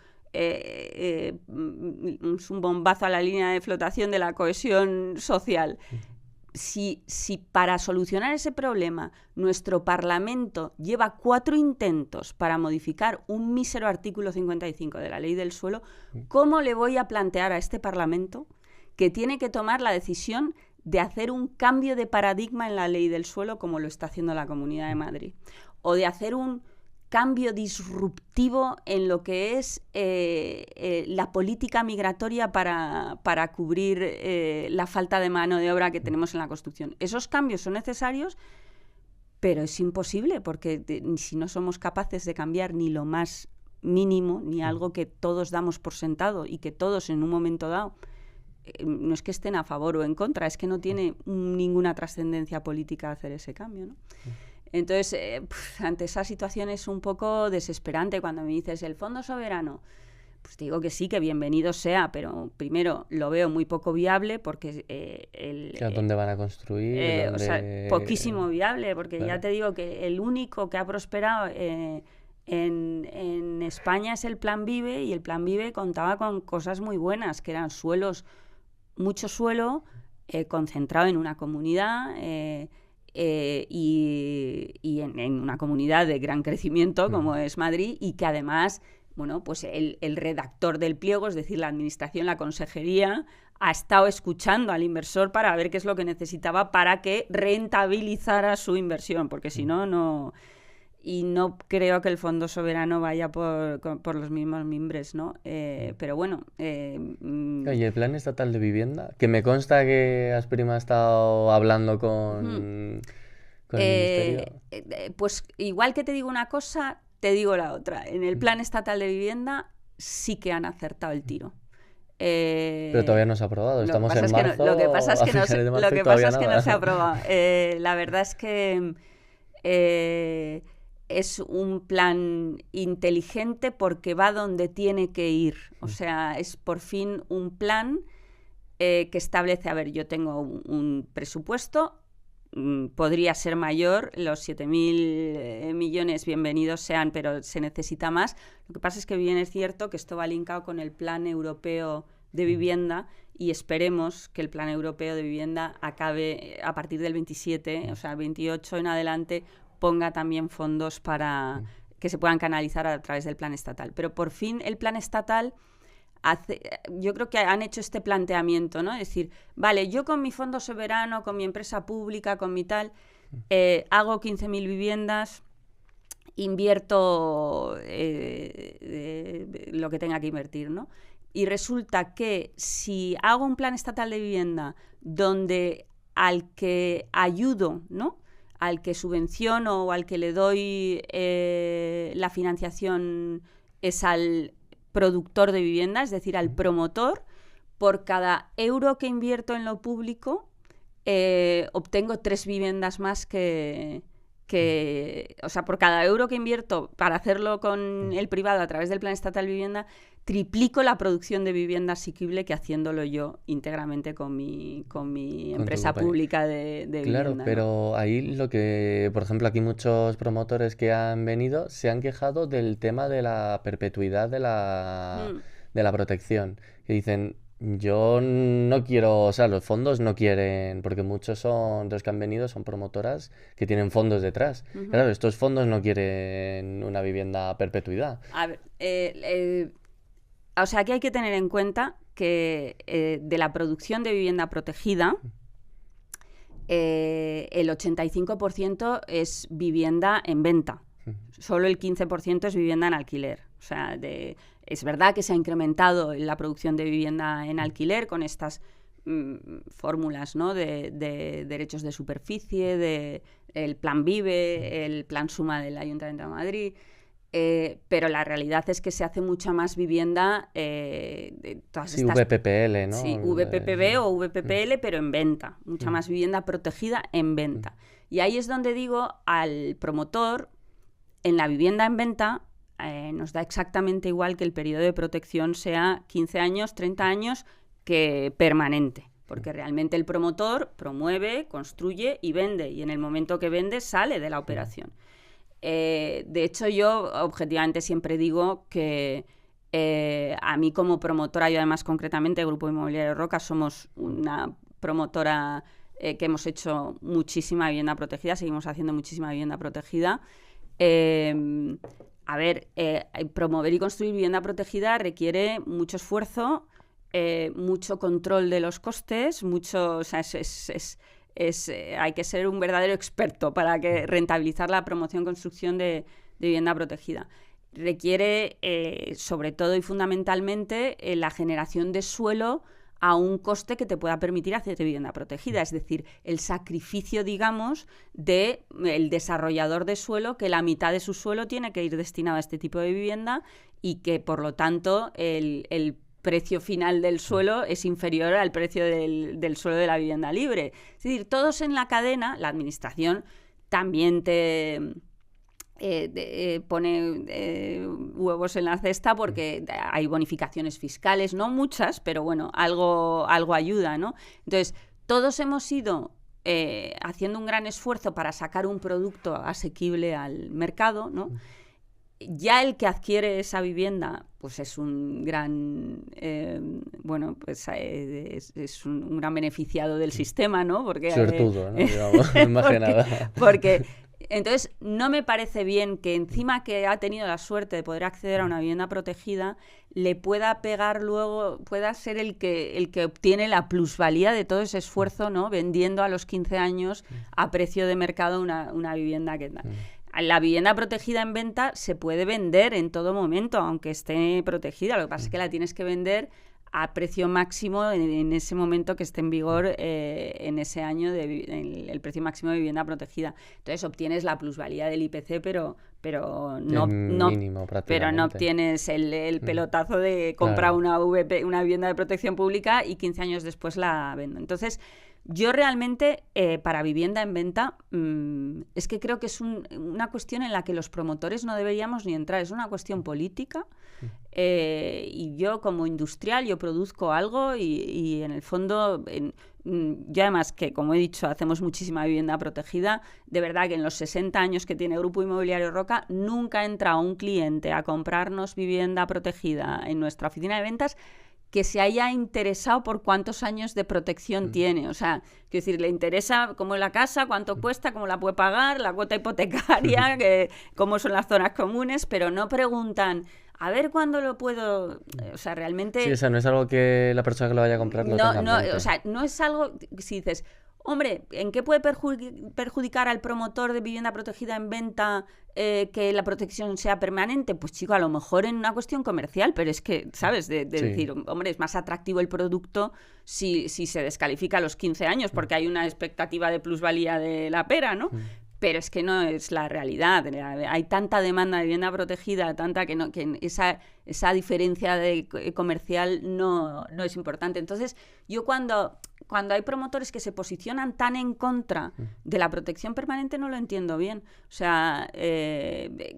B: un bombazo a la línea de flotación de la cohesión social. Si para solucionar ese problema nuestro Parlamento lleva 4 intentos para modificar un mísero artículo 55 de la ley del suelo, ¿cómo le voy a plantear a este Parlamento que tiene que tomar la decisión de hacer un cambio de paradigma en la ley del suelo, como lo está haciendo la Comunidad de Madrid, o de hacer un cambio disruptivo en lo que es la política migratoria para cubrir la falta de mano de obra que tenemos en la construcción? Esos cambios son necesarios, pero es imposible, porque si no somos capaces de cambiar ni lo más mínimo, ni algo que todos damos por sentado y que todos en un momento dado, no es que estén a favor o en contra, es que no tiene ninguna trascendencia política hacer ese cambio, ¿no? Entonces, ante esa situación es un poco desesperante cuando me dices el Fondo Soberano. Pues te digo que sí, que bienvenido sea, pero primero lo veo muy poco viable porque...
A: ¿Dónde van a construir?
B: O sea, poquísimo viable, porque
A: claro.
B: Ya te digo que el único que ha prosperado en España es el Plan Vive, y el Plan Vive contaba con cosas muy buenas, que eran mucho suelo concentrado en una comunidad... y en una comunidad de gran crecimiento como es Madrid, y que además, bueno, pues el redactor del pliego, es decir, la administración, la consejería, ha estado escuchando al inversor para ver qué es lo que necesitaba para que rentabilizara su inversión, porque si no, no... Y no creo que el Fondo Soberano vaya por los mismos mimbres, ¿no? Pero bueno...
A: ¿Y el Plan Estatal de Vivienda? Que me consta que Asprima ha estado hablando con el Ministerio.
B: Pues igual que te digo una cosa, te digo la otra. En el Plan Estatal de Vivienda sí que han acertado el tiro.
A: Pero todavía no se ha aprobado, estamos en marzo,
B: lo que pasa es que no se ha
A: nada.
B: aprobado. La verdad es que es un plan inteligente porque va donde tiene que ir. O sea, es por fin un plan que establece, a ver, yo tengo un presupuesto, podría ser mayor, los 7.000 millones bienvenidos sean, pero se necesita más. Lo que pasa es que bien es cierto que esto va linkado con el Plan Europeo de Vivienda y esperemos que el Plan Europeo de Vivienda acabe a partir del 27, o sea, el 28 en adelante, ponga también fondos para que se puedan canalizar a través del plan estatal. Pero por fin el plan estatal yo creo que han hecho este planteamiento, ¿no? Es decir, vale, yo con mi fondo soberano, con mi empresa pública, con mi tal, hago 15.000 viviendas, invierto lo que tenga que invertir, ¿no? Y resulta que si hago un plan estatal de vivienda donde al que ayudo, ¿no?, al que subvenciono o al que le doy la financiación es al productor de vivienda, es decir, al promotor, por cada euro que invierto en lo público, obtengo 3 viviendas más o sea, por cada euro que invierto para hacerlo con el privado a través del Plan Estatal de Vivienda, triplico la producción de vivienda asequible que haciéndolo yo íntegramente con mi empresa pública de
A: Claro,
B: vivienda, ¿no?
A: pero ahí lo que, por ejemplo, aquí muchos promotores que han venido se han quejado del tema de la perpetuidad de la protección. Que dicen, yo no quiero, o sea, los fondos no quieren, porque muchos de los que han venido son promotoras que tienen fondos detrás. Claro, estos fondos no quieren una vivienda a perpetuidad.
B: A ver, o sea, aquí hay que tener en cuenta que de la producción de vivienda protegida, el 85% es vivienda en venta. Solo el 15% es vivienda en alquiler. O sea, es verdad que se ha incrementado la producción de vivienda en alquiler con estas fórmulas, ¿no?, de derechos de superficie, el Plan Vive, el Plan Suma del Ayuntamiento de Madrid. Pero la realidad es que se hace mucha más vivienda de todas estas...
A: VPPL, ¿no?
B: Sí, VPPB o VPPL, pero en venta. Mucha más vivienda protegida en venta. Y ahí es donde digo al promotor, en la vivienda en venta, nos da exactamente igual que el periodo de protección sea 15 años, 30 años, que permanente. Porque realmente el promotor promueve, construye y vende. Y en el momento que vende, sale de la operación. De hecho, yo objetivamente siempre digo que a mí como promotora, y además concretamente el Grupo Inmobiliario Roca, somos una promotora que hemos hecho muchísima vivienda protegida, seguimos haciendo muchísima vivienda protegida. Promover y construir vivienda protegida requiere mucho esfuerzo, mucho control de los costes, o sea, hay que ser un verdadero experto para rentabilizar la promoción y construcción de vivienda protegida. Requiere, sobre todo y fundamentalmente, la generación de suelo a un coste que te pueda permitir hacer vivienda protegida, es decir, el sacrificio, digamos, del desarrollador de suelo, que la mitad de su suelo tiene que ir destinado a este tipo de vivienda y que, por lo tanto, el precio final del suelo es inferior al precio del suelo de la vivienda libre. Es decir, todos en la cadena, la administración también te pone huevos en la cesta porque hay bonificaciones fiscales, no muchas, pero bueno, algo ayuda, ¿no? Entonces, todos hemos ido haciendo un gran esfuerzo para sacar un producto asequible al mercado, ¿no? Ya el que adquiere esa vivienda, pues es un gran, es un gran beneficiado del sistema, ¿no? Porque,
A: suertudo, ¿no? Digamos, más que nada.
B: Porque entonces no me parece bien que encima que ha tenido la suerte de poder acceder a una vivienda protegida, le pueda pegar luego, pueda ser el que obtiene la plusvalía de todo ese esfuerzo, ¿no? Vendiendo a los 15 años a precio de mercado una vivienda que... La vivienda protegida en venta se puede vender en todo momento, aunque esté protegida. Lo que pasa es que la tienes que vender a precio máximo en ese momento que esté en vigor en ese año el precio máximo de vivienda protegida. Entonces obtienes la plusvalía del IPC, pero no,
A: mínimo,
B: pero no obtienes el pelotazo de comprar una vivienda de protección pública y 15 años después la vendo. Entonces, yo realmente, para vivienda en venta, es que creo que es una cuestión en la que los promotores no deberíamos ni entrar. Es una cuestión política. Y yo, como industrial, yo produzco algo y en el fondo, yo además que, como he dicho, hacemos muchísima vivienda protegida. De verdad que en los 60 años que tiene Grupo Inmobiliario Roca, nunca ha entrado un cliente a comprarnos vivienda protegida en nuestra oficina de ventas que se haya interesado por cuántos años de protección tiene. O sea, quiero decir, le interesa cómo es la casa, cuánto cuesta, cómo la puede pagar, la cuota hipotecaria, cómo son las zonas comunes, pero no preguntan, a ver cuándo lo puedo... O sea, realmente...
A: Sí, o sea, no es algo que la persona que lo vaya a comprar lo tenga en mente.
B: O sea, no es algo... Si dices, hombre, ¿en qué puede perjudicar al promotor de vivienda protegida en venta que la protección sea permanente? Pues chico, a lo mejor en una cuestión comercial, pero es que, ¿sabes? De decir, hombre, es más atractivo el producto si se descalifica a los 15 años, porque hay una expectativa de plusvalía de la pera, ¿no? Pero es que no es la realidad. Hay tanta demanda de vivienda protegida, tanta que esa diferencia comercial no es importante. Entonces, yo cuando hay promotores que se posicionan tan en contra de la protección permanente, no lo entiendo bien. O sea,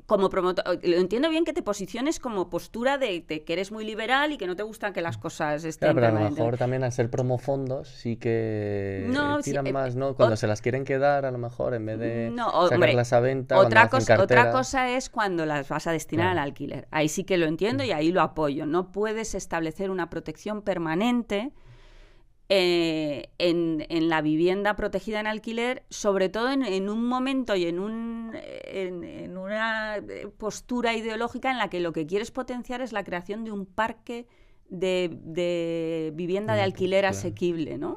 B: como promotor, lo entiendo bien que te posiciones como postura de que eres muy liberal y que no te gusta que las cosas estén
A: pero a lo
B: permanentes.
A: mejor también al ser promofondos sí que tiran más, ¿no? Cuando se las quieren quedar, a lo mejor, en vez de sacarlas a venta,
B: otra cosa es cuando las vas a destinar al alquiler. Ahí sí que lo entiendo y ahí lo apoyo. No puedes establecer una protección permanente en la vivienda protegida en alquiler, sobre todo en un momento y en una postura ideológica en la que lo que quieres potenciar es la creación de un parque de vivienda de alquiler asequible, ¿no?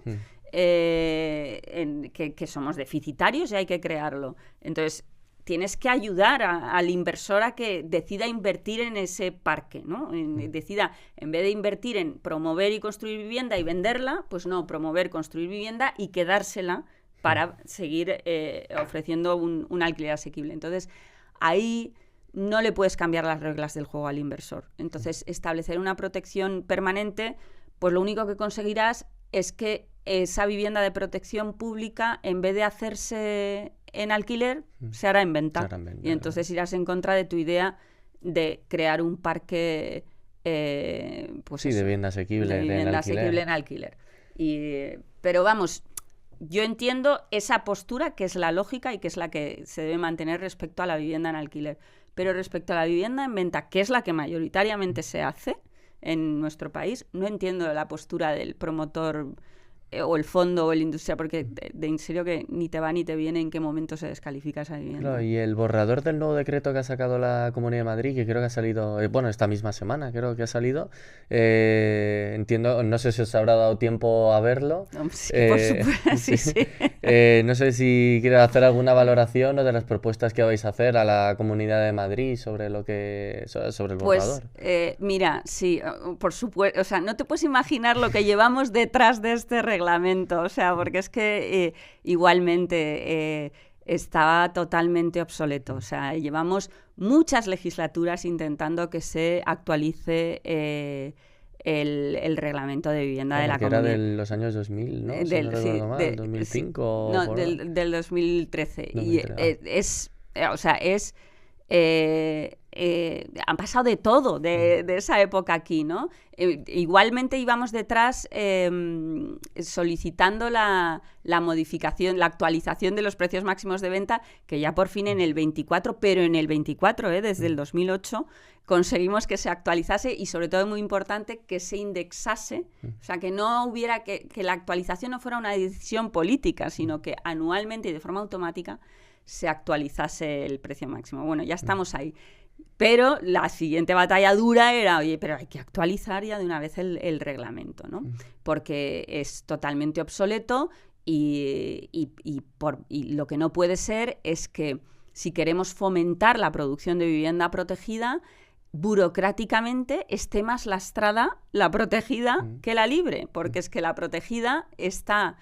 B: Que somos deficitarios y hay que crearlo. Entonces, tienes que ayudar al inversor a que decida invertir en ese parque, ¿no? Decida, en vez de invertir en promover y construir vivienda y venderla, pues no, promover, construir vivienda y quedársela para seguir ofreciendo un alquiler asequible. Entonces, ahí no le puedes cambiar las reglas del juego al inversor. Entonces, establecer una protección permanente, pues lo único que conseguirás es que esa vivienda de protección pública, en vez de hacerse en alquiler, se hará en venta. Y entonces irás en contra de tu idea de crear un parque pues
A: de vivienda asequible,
B: en alquiler. Pero vamos, yo entiendo esa postura que es la lógica y que es la que se debe mantener respecto a la vivienda en alquiler. Pero respecto a la vivienda en venta, que es la que mayoritariamente se hace en nuestro país, no entiendo la postura del promotor o el fondo o el industrial, porque en serio que ni te va ni te viene en qué momento se descalifica esa vivienda.
A: Claro, y el borrador del nuevo decreto que ha sacado la Comunidad de Madrid, que creo que ha salido, esta misma semana creo que ha salido, entiendo, no sé si os habrá dado tiempo a verlo.
B: Sí, por supuesto, sí.
A: No sé si quieres hacer alguna valoración o de las propuestas que vais a hacer a la Comunidad de Madrid sobre el borrador.
B: Pues mira, sí, por supuesto, o sea, no te puedes imaginar lo que llevamos detrás de este reglamento, o sea, porque es que igualmente estaba totalmente obsoleto. O sea, llevamos muchas legislaturas intentando que se actualice el reglamento de vivienda de la comunidad.
A: Era de los años 2000, ¿no? Si no recuerdo mal, 2005.
B: No, del 2013.
A: 2013.
B: Han pasado de todo de esa época aquí, ¿no? Igualmente íbamos detrás solicitando la modificación, la actualización de los precios máximos de venta, que ya por fin en el 24, pero en el 24, desde el 2008, conseguimos que se actualizase y, sobre todo, muy importante, que se indexase, o sea, que no hubiera, que la actualización no fuera una decisión política, sino que anualmente y de forma automática se actualizase el precio máximo. Bueno, ya estamos ahí. Pero la siguiente batalla dura era, oye, pero hay que actualizar ya de una vez el reglamento, ¿no? Porque es totalmente obsoleto y lo que no puede ser es que si queremos fomentar la producción de vivienda protegida, burocráticamente esté más lastrada la protegida que la libre, porque es que la protegida está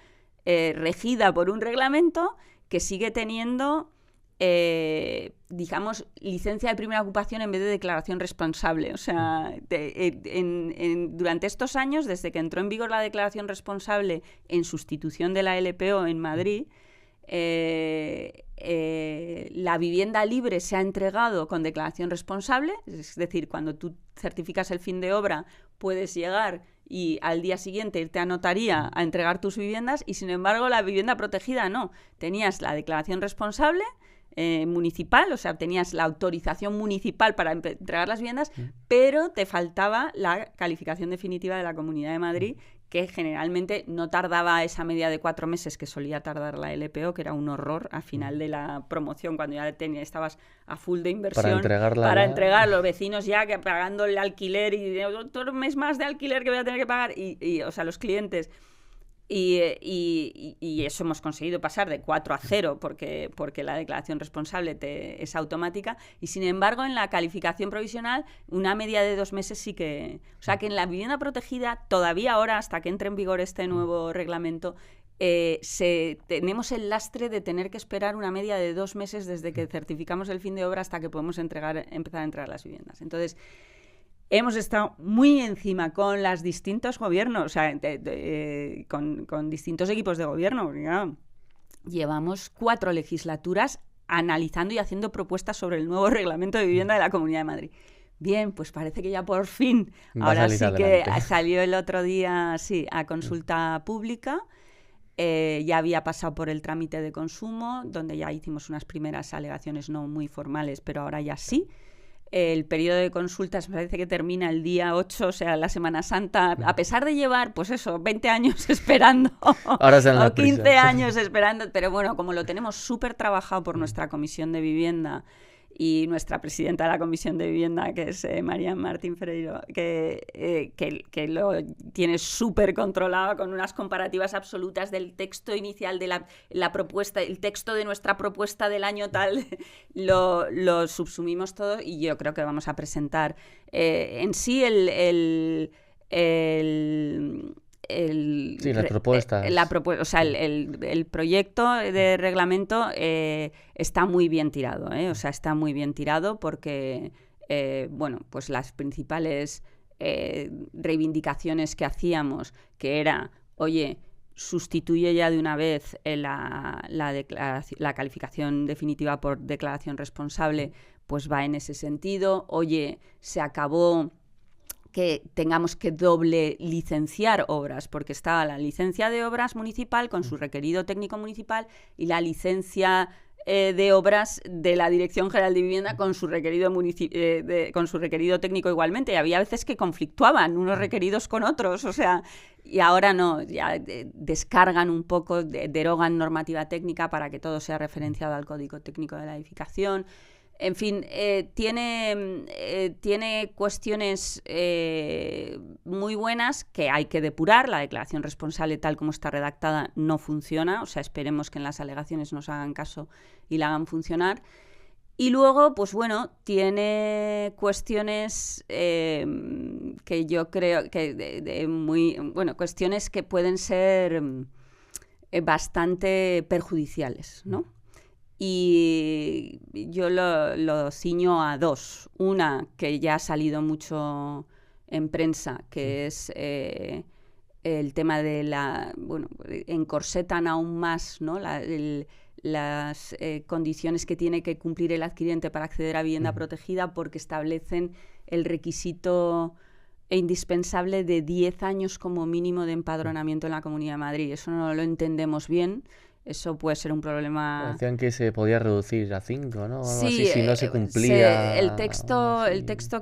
B: regida por un reglamento que sigue teniendo, digamos, licencia de primera ocupación en vez de declaración responsable. O sea, durante estos años, desde que entró en vigor la declaración responsable en sustitución de la LPO en Madrid, la vivienda libre se ha entregado con declaración responsable, es decir, cuando tú certificas el fin de obra puedes llegar y al día siguiente irte a notaría a entregar tus viviendas, y sin embargo la vivienda protegida no. Tenías la declaración responsable municipal, o sea, tenías la autorización municipal para entregar las viviendas, pero te faltaba la calificación definitiva de la Comunidad de Madrid, que generalmente no tardaba esa media de 4 meses que solía tardar la LPO, que era un horror al final de la promoción, cuando ya estabas a full de inversión para entregar los vecinos ya que pagando el alquiler y otro mes más de alquiler que voy a tener que pagar, y o sea, los clientes. Y eso hemos conseguido pasar de 4 a 0 porque la declaración responsable es automática, y sin embargo en la calificación provisional una media de 2 meses sí que... O sea que en la vivienda protegida todavía ahora, hasta que entre en vigor este nuevo reglamento, tenemos el lastre de tener que esperar una media de 2 meses desde que certificamos el fin de obra hasta que podemos empezar a entregar las viviendas. Entonces, hemos estado muy encima con los distintos gobiernos, o sea, con distintos equipos de gobierno, porque claro, llevamos 4 legislaturas analizando y haciendo propuestas sobre el nuevo reglamento de vivienda de la Comunidad de Madrid. Bien, pues parece que ya por fin, ahora sí que salió el otro día, sí, a consulta pública. Ya había pasado por el trámite de consumo, donde ya hicimos unas primeras alegaciones no muy formales, pero ahora ya sí. El periodo de consultas me parece que termina el día 8, o sea, la Semana Santa, a pesar de llevar, pues eso, 20 años esperando, o 15 años esperando, pero bueno, como lo tenemos súper trabajado por nuestra Comisión de Vivienda y nuestra presidenta de la Comisión de Vivienda, que es María Martín Ferreiro, que lo tiene súper controlado con unas comparativas absolutas del texto inicial de la propuesta, el texto de nuestra propuesta del año tal, lo subsumimos todo, y yo creo que vamos a presentar en sí
A: las propuestas.
B: O sea, el proyecto de reglamento está muy bien tirado, o sea, está muy bien tirado porque, bueno, pues las principales reivindicaciones que hacíamos, que era, oye, sustituye ya de una vez la calificación definitiva por declaración responsable, pues va en ese sentido. Oye, se acabó que tengamos que doble licenciar obras, porque estaba la licencia de obras municipal con su requerido técnico municipal y la licencia de obras de la Dirección General de Vivienda con su requerido técnico igualmente, y había veces que conflictuaban unos requeridos con otros, o sea, y ahora no, ya descargan un poco, derogan normativa técnica para que todo sea referenciado al Código Técnico de la Edificación. En fin, tiene cuestiones muy buenas que hay que depurar. La declaración responsable, tal como está redactada, no funciona. O sea, esperemos que en las alegaciones nos hagan caso y la hagan funcionar. Y luego, pues bueno, tiene cuestiones que yo creo que cuestiones que pueden ser bastante perjudiciales, ¿no? Y yo lo ciño a 2. Una que ya ha salido mucho en prensa, que es el tema de encorsetan aún más, ¿no? Las condiciones que tiene que cumplir el adquiriente para acceder a vivienda protegida, porque establecen el requisito indispensable de 10 años como mínimo de empadronamiento en la Comunidad de Madrid. Eso no lo entendemos bien. Eso puede ser un problema.
A: Decían que se podía reducir a 5, ¿no?
B: Sí,
A: si no se cumplía.
B: El texto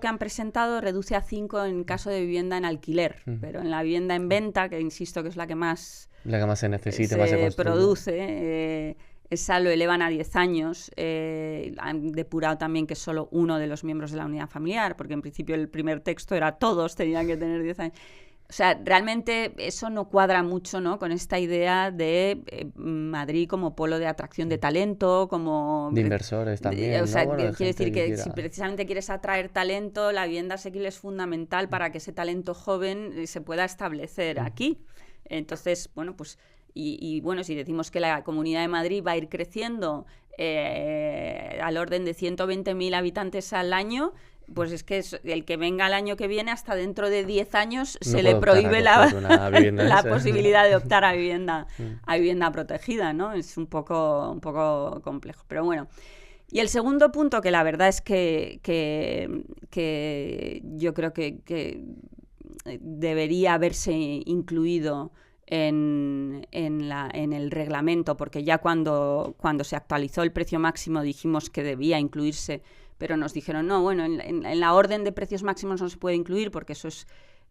B: que han presentado reduce a 5 en caso de vivienda en alquiler, pero en la vivienda en venta, que insisto que es la que más
A: se necesita, más se
B: produce, esa lo elevan a 10 años. Han depurado también que solo uno de los miembros de la unidad familiar, porque en principio el primer texto era todos tenían que tener 10 años. O sea, realmente eso no cuadra mucho, ¿no?, con esta idea de Madrid como polo de atracción de talento, como...
A: De inversores también,
B: o sea,
A: ¿no? Bueno, de
B: quiere
A: gente
B: decir que
A: quiera...
B: si precisamente quieres atraer talento, la vivienda asequible es fundamental para que ese talento joven se pueda establecer aquí. Entonces, bueno, pues... Y bueno, si decimos que la Comunidad de Madrid va a ir creciendo al orden de 120.000 habitantes al año... Pues es que el que venga el año que viene, hasta dentro de 10 años,
A: No
B: se
A: puede
B: le prohíbe la
A: esa.
B: posibilidad de optar a vivienda protegida, ¿no? Es un poco complejo. Pero bueno. Y el segundo punto, que la verdad es que yo creo que debería haberse incluido en el reglamento, porque ya cuando se actualizó el precio máximo dijimos que debía incluirse, pero nos dijeron, no, bueno, en la orden de precios máximos no se puede incluir porque eso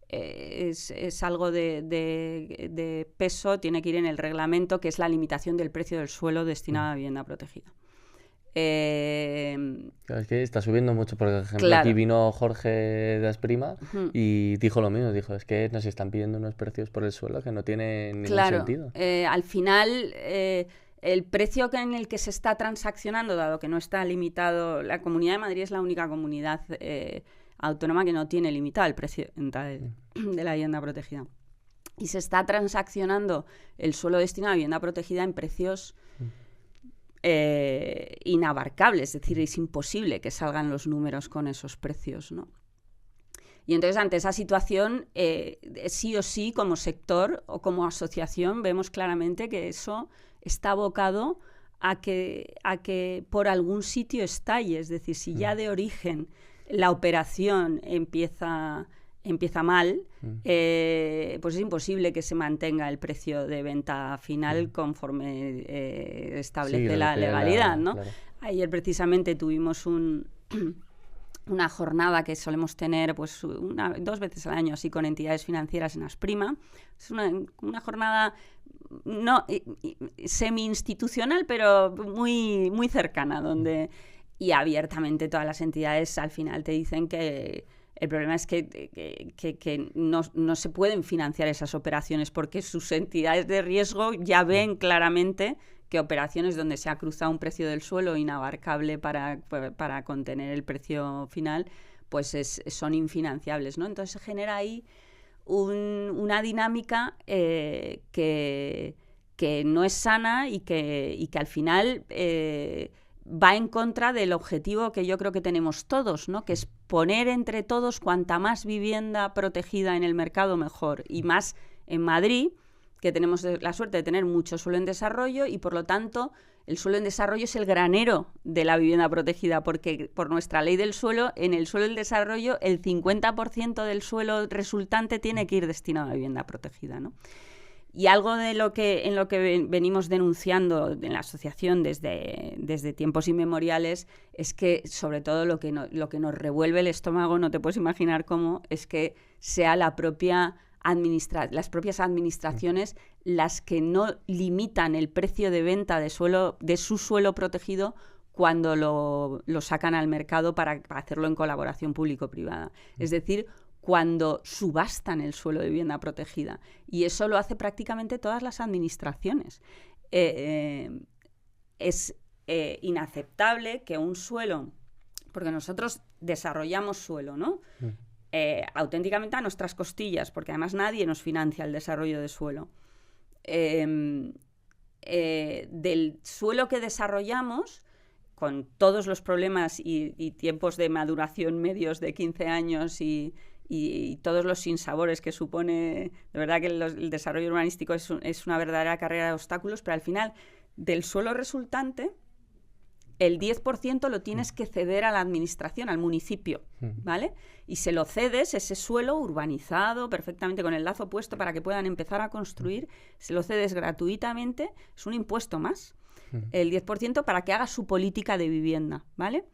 B: es algo de peso, tiene que ir en el reglamento, que es la limitación del precio del suelo destinado a vivienda protegida.
A: Claro, es que está subiendo mucho, por ejemplo,
B: Claro.
A: aquí vino Jorge de Asprima y dijo lo mismo, dijo, es que nos están pidiendo unos precios por el suelo que no tienen ningún sentido.
B: Al final... el precio en el que se está transaccionando, dado que no está limitado, la Comunidad de Madrid es la única comunidad autónoma que no tiene limitado el precio de la vivienda protegida. Y se está transaccionando el suelo destinado a vivienda protegida en precios inabarcables, es decir, es imposible que salgan los números con esos precios, ¿no? Y entonces, ante esa situación, sí o sí, como sector o como asociación, vemos claramente que eso está abocado a que por algún sitio estalle. Es decir, si ya de origen la operación empieza mal, pues es imposible que se mantenga el precio de venta final conforme establece la legalidad, ¿no?
A: Claro.
B: Ayer precisamente tuvimos una jornada que solemos tener pues 2 veces al año, así, con entidades financieras en Asprima. Es una jornada semi-institucional, pero muy, muy cercana, donde y abiertamente todas las entidades al final te dicen que el problema es que no se pueden financiar esas operaciones porque sus entidades de riesgo ya ven claramente que operaciones donde se ha cruzado un precio del suelo inabarcable para contener el precio final, pues son infinanciables, ¿no? Entonces se genera ahí una dinámica que no es sana y que al final va en contra del objetivo que yo creo que tenemos todos, ¿no? Que es poner entre todos cuanta más vivienda protegida en el mercado mejor, y más en Madrid, que tenemos la suerte de tener mucho suelo en desarrollo y por lo tanto el suelo en desarrollo es el granero de la vivienda protegida, porque por nuestra ley del suelo, en el suelo del desarrollo el 50% del suelo resultante tiene que ir destinado a vivienda protegida, ¿no? Y algo en lo que venimos denunciando en la asociación desde tiempos inmemoriales es que, sobre todo, lo que nos revuelve el estómago, no te puedes imaginar cómo, es que sea las propias administraciones las que no limitan el precio de venta de su suelo protegido cuando lo sacan al mercado para hacerlo en colaboración público-privada. Es decir, cuando subastan el suelo de vivienda protegida. Y eso lo hace prácticamente todas las administraciones. Es inaceptable que un suelo, porque nosotros desarrollamos suelo, ¿no? Auténticamente a nuestras costillas, porque además nadie nos financia el desarrollo de suelo. Del suelo que desarrollamos, con todos los problemas y tiempos de maduración medios de 15 años y todos los sinsabores que supone, de verdad que el desarrollo urbanístico es una verdadera carrera de obstáculos, pero al final del suelo resultante el 10% lo tienes que ceder a la administración, al municipio, ¿vale? Y se lo cedes, ese suelo urbanizado, perfectamente con el lazo puesto para que puedan empezar a construir, se lo cedes gratuitamente, es un impuesto más, el 10% para que haga su política de vivienda, ¿vale?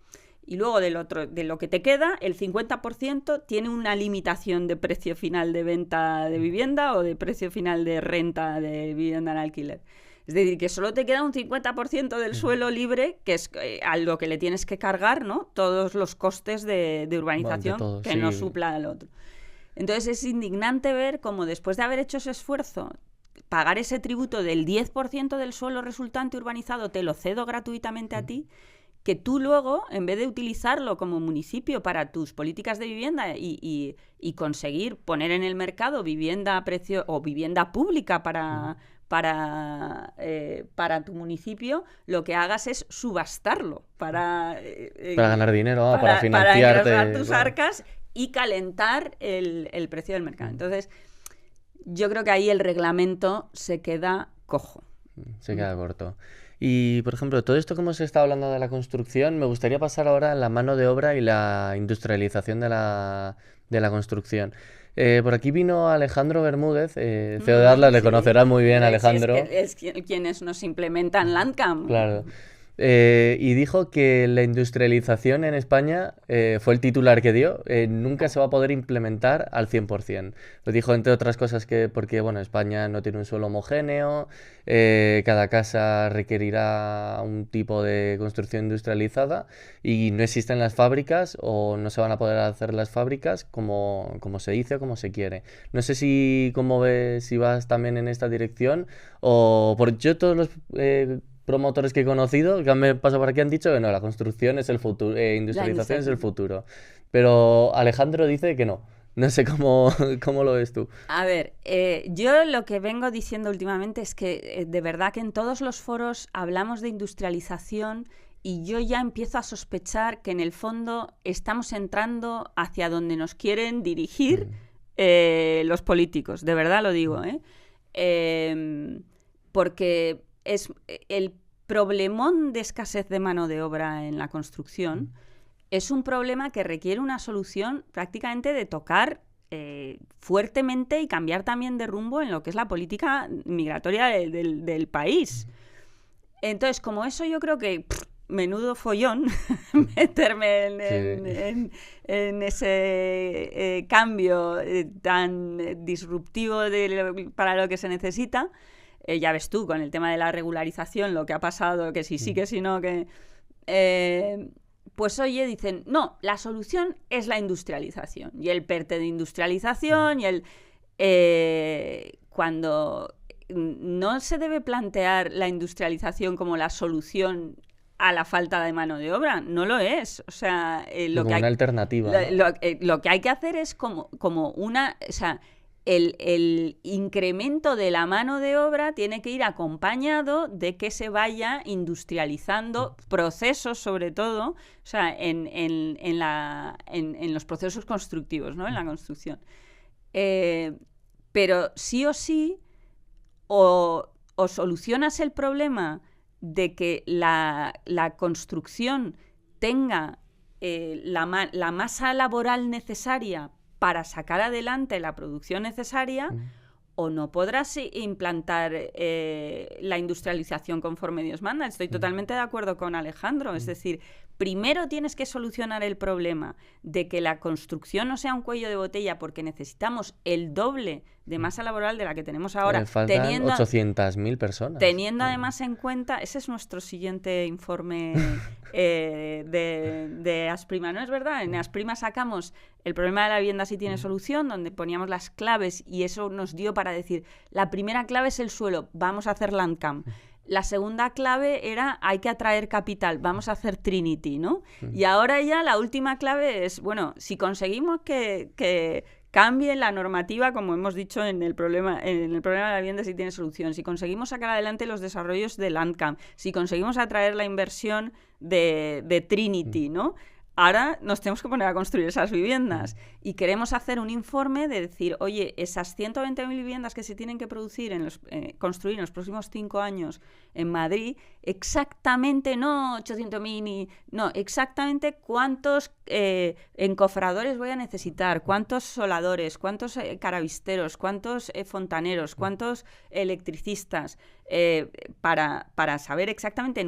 B: Y luego de lo que te queda, el 50% tiene una limitación de precio final de venta de vivienda o de precio final de renta de vivienda en alquiler. Es decir, que solo te queda un 50% del suelo libre, que es a lo que le tienes que cargar, ¿no? Todos los costes de urbanización, no supla al otro. Entonces es indignante ver cómo después de haber hecho ese esfuerzo, pagar ese tributo del 10% del suelo resultante urbanizado, te lo cedo gratuitamente a ti, que tú luego, en vez de utilizarlo como municipio para tus políticas de vivienda y conseguir poner en el mercado vivienda a precio o vivienda pública para tu municipio, lo que hagas es subastarlo para
A: ganar dinero, para financiarte.
B: Para engrasar tus arcas y calentar el precio del mercado. Entonces, yo creo que ahí el reglamento se queda cojo.
A: Se queda corto. Y, por ejemplo, todo esto como se está hablando de la construcción, me gustaría pasar ahora a la mano de obra y la industrialización de la construcción. Por aquí vino Alejandro Bermúdez, CEO de Atlas, le conocerá muy bien Alejandro.
B: Es quienes nos implementan Landcam.
A: Claro. Y dijo que la industrialización en España, fue el titular que dio, nunca se va a poder implementar al 100%. Lo dijo, entre otras cosas, que porque bueno, España no tiene un suelo homogéneo, cada casa requerirá un tipo de construcción industrializada y no existen las fábricas o no se van a poder hacer las fábricas como se dice o como se quiere. No sé si vas también en esta dirección o por yo todos los promotores que he conocido que han pasado por aquí han dicho que no, la construcción es el futuro, industrialización es el futuro. Pero Alejandro dice que no. No sé cómo lo ves tú.
B: A ver, yo lo que vengo diciendo últimamente es que de verdad que en todos los foros hablamos de industrialización y yo ya empiezo a sospechar que en el fondo estamos entrando hacia donde nos quieren dirigir los políticos. De verdad lo digo, porque es el problemón de escasez de mano de obra en la construcción es un problema que requiere una solución prácticamente de tocar fuertemente y cambiar también de rumbo en lo que es la política migratoria del país. Entonces, como eso yo creo que menudo follón meterme en ese cambio tan disruptivo para lo que se necesita. Ya ves tú, con el tema de la regularización, lo que ha pasado, que si sí, que si no, que... pues oye, dicen, no, la solución es la industrialización. Y el PERTE de industrialización, y cuando no se debe plantear la industrialización como la solución a la falta de mano de obra, no lo es. O sea,
A: una alternativa.
B: Lo que hay que hacer es como una... O sea, el incremento de la mano de obra tiene que ir acompañado de que se vaya industrializando procesos, sobre todo, o sea, en los procesos constructivos, ¿no? En la construcción. Pero sí o sí, o solucionas el problema de que la construcción tenga la masa laboral necesaria para sacar adelante la producción necesaria, o no podrás implantar la industrialización conforme Dios manda. Estoy totalmente de acuerdo con Alejandro. Es decir, primero tienes que solucionar el problema de que la construcción no sea un cuello de botella porque necesitamos el doble de masa laboral de la que tenemos ahora.
A: Faltan 800.000 personas.
B: Teniendo además en cuenta, ese es nuestro siguiente informe de Asprima, ¿no es verdad? En Asprima sacamos el problema de la vivienda sí tiene solución, donde poníamos las claves y eso nos dio para decir, la primera clave es el suelo, vamos a hacer Landcam. La segunda clave era, hay que atraer capital, vamos a hacer Trinity, ¿no? Y ahora ya la última clave es, bueno, si conseguimos que cambie la normativa, como hemos dicho en el problema de la vivienda si tiene solución, si conseguimos sacar adelante los desarrollos de Landcam, si conseguimos atraer la inversión de Trinity, ¿no? Ahora nos tenemos que poner a construir esas viviendas y queremos hacer un informe de decir, oye, esas 120.000 viviendas que se tienen que construir en los próximos 5 años en Madrid, exactamente, no 800.000, no, exactamente cuántos encofradores voy a necesitar, cuántos soladores, cuántos carabisteros, cuántos fontaneros, cuántos electricistas, para saber exactamente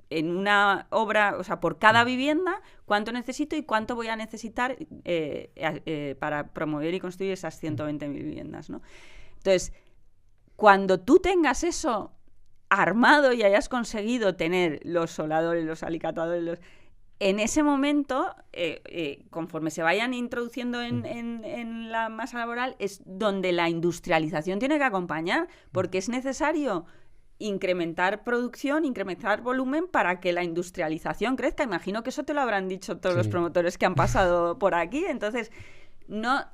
B: en una obra, o sea, por cada vivienda, cuánto necesito y cuánto voy a necesitar para promover y construir esas 120.000 viviendas, ¿no? Entonces, cuando tú tengas eso armado y hayas conseguido tener los soladores, los alicatadores, en ese momento, conforme se vayan introduciendo en la masa laboral, es donde la industrialización tiene que acompañar, porque es necesario incrementar producción, incrementar volumen para que la industrialización crezca. Imagino que eso te lo habrán dicho todos los promotores que han pasado por aquí. Entonces, no,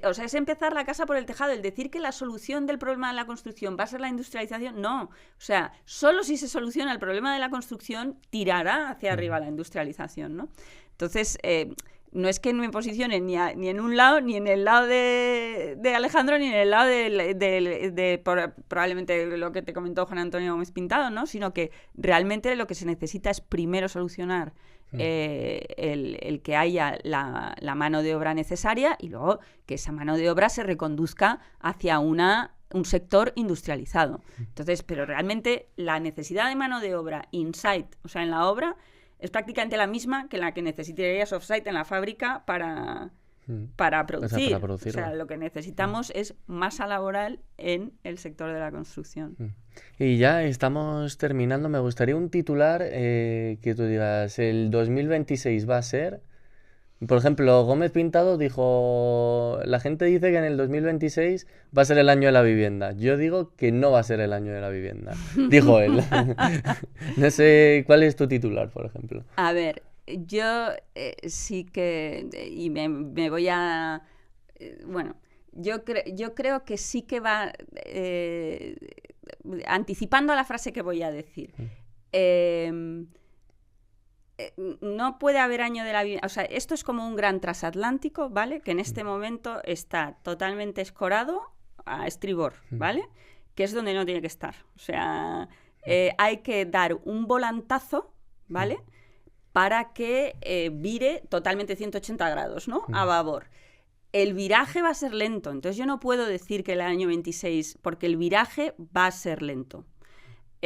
B: o sea, es empezar la casa por el tejado. El decir que la solución del problema de la construcción va a ser la industrialización, no. O sea, solo si se soluciona el problema de la construcción, tirará hacia arriba la industrialización, ¿no? Entonces, no es que me posicione ni en un lado, ni en el lado de Alejandro, ni en el lado de probablemente lo que te comentó Juan Antonio Gómez Pintado, ¿no? Sino que realmente lo que se necesita es primero solucionar el que haya la mano de obra necesaria y luego que esa mano de obra se reconduzca hacia un sector industrializado. Entonces, pero realmente la necesidad de mano de obra in-site, o sea, en la obra, es prácticamente la misma que la que necesitarías off-site en la fábrica para producir. O sea, lo que necesitamos es masa laboral en el sector de la construcción.
A: Y ya estamos terminando. Me gustaría un titular que tú digas, el 2026 va a ser... Por ejemplo, Gómez Pintado dijo, la gente dice que en el 2026 va a ser el año de la vivienda. Yo digo que no va a ser el año de la vivienda, dijo él. No sé, ¿cuál es tu titular, por ejemplo?
B: A ver, yo sí que, y me voy a... bueno, yo creo que sí que va... anticipando a la frase que voy a decir. No puede haber año de la vivienda. O sea, esto es como un gran transatlántico, ¿vale? Que en este momento está totalmente escorado a estribor, ¿vale? Que es donde no tiene que estar. O sea, hay que dar un volantazo, ¿vale? Para que vire totalmente 180 grados, ¿no? A babor. El viraje va a ser lento. Entonces yo no puedo decir que el año 26, porque el viraje va a ser lento.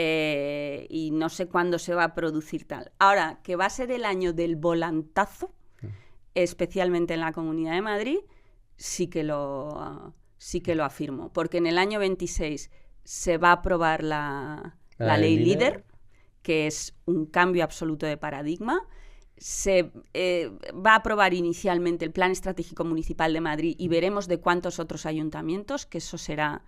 B: Y no sé cuándo se va a producir tal. Ahora, que va a ser el año del volantazo, especialmente en la Comunidad de Madrid, sí que lo afirmo. Porque en el año 26 se va a aprobar la ley líder, que es un cambio absoluto de paradigma. Se va a aprobar inicialmente el Plan Estratégico Municipal de Madrid y veremos de cuántos otros ayuntamientos, que eso será...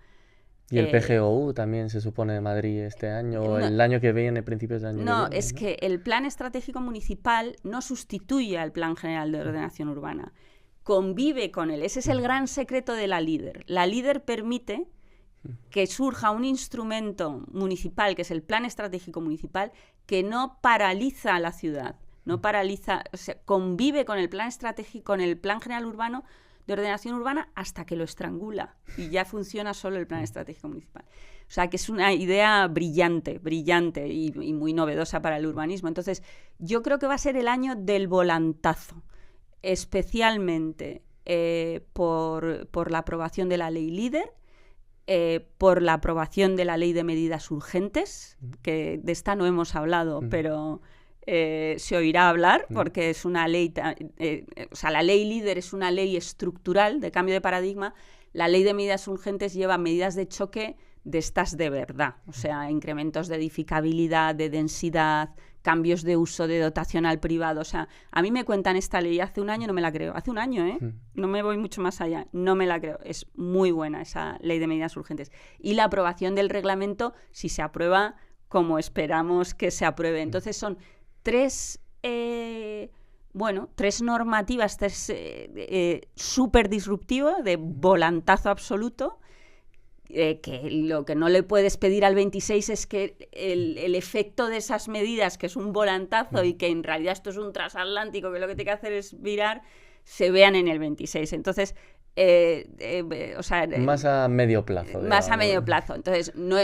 A: Y el PGOU también se supone de Madrid este año, o el año que viene, principios de año que viene.
B: No, es que el Plan Estratégico Municipal no sustituye al Plan General de Ordenación Urbana, convive con él. Ese es el gran secreto de la LEADER. La LEADER permite que surja un instrumento municipal, que es el Plan Estratégico Municipal, que no paraliza a la ciudad, no paraliza, o sea, convive con el Plan Estratégico, con el Plan General Urbano de Ordenación Urbana hasta que lo estrangula y ya funciona solo el Plan Estratégico Municipal. O sea, que es una idea brillante y muy novedosa para el urbanismo. Entonces, yo creo que va a ser el año del volantazo, especialmente por la aprobación de la ley líder, por la aprobación de la ley de medidas urgentes, que de esta no hemos hablado, pero... se oirá hablar porque es una ley, o sea, la ley líder es una ley estructural de cambio de paradigma. La ley de medidas urgentes lleva medidas de choque de estas de verdad, o sea, incrementos de edificabilidad, de densidad, cambios de uso, de dotación al privado. O sea, a mí me cuentan esta ley hace un año, no me la creo. Hace un año, no me voy mucho más allá, no me la creo. Es muy buena esa ley de medidas urgentes. Y la aprobación del reglamento, si se aprueba como esperamos que se apruebe. Entonces son tres normativas, súper disruptivas, de volantazo absoluto, que lo que no le puedes pedir al 26 es que el efecto de esas medidas, que es un volantazo y que en realidad esto es un transatlántico, que lo que tiene que hacer es virar, se vean en el 26. Entonces,
A: más a medio plazo.
B: Más a medio plazo. Entonces, no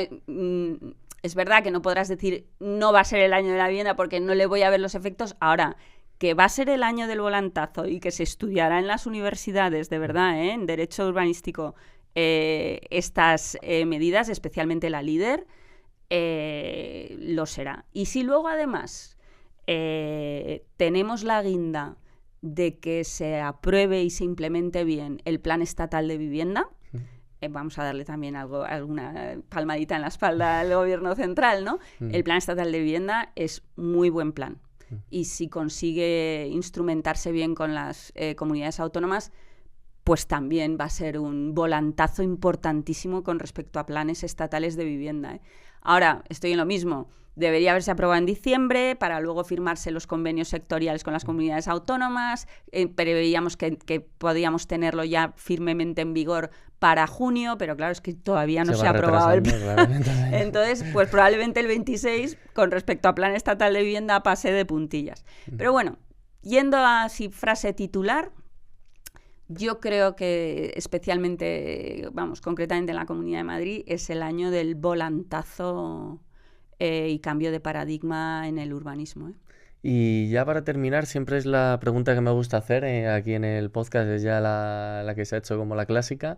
B: es verdad que no podrás decir no va a ser el año de la vivienda porque no le voy a ver los efectos. Ahora, que va a ser el año del volantazo y que se estudiará en las universidades, de verdad, en Derecho Urbanístico, estas medidas, especialmente la LEADER, lo será. Y si luego, además, tenemos la guinda de que se apruebe y se implemente bien el Plan Estatal de Vivienda, vamos a darle también alguna palmadita en la espalda al gobierno central, ¿no? El Plan Estatal de Vivienda es muy buen plan. y si consigue instrumentarse bien con las comunidades autónomas, pues también va a ser un volantazo importantísimo con respecto a planes estatales de vivienda, ¿eh? Ahora, estoy en lo mismo. Debería haberse aprobado en diciembre para luego firmarse los convenios sectoriales con las comunidades autónomas. Preveíamos que podíamos tenerlo ya firmemente en vigor para junio, pero claro, es que todavía no se ha aprobado el plan. Entonces, pues probablemente el 26, con respecto a plan estatal de vivienda, pase de puntillas. Pero bueno, yendo a frase titular, yo creo que especialmente, concretamente en la Comunidad de Madrid, es el año del volantazo y cambio de paradigma en el urbanismo, ¿eh?
A: Y ya para terminar, siempre es la pregunta que me gusta hacer aquí en el podcast, es ya la que se ha hecho como la clásica.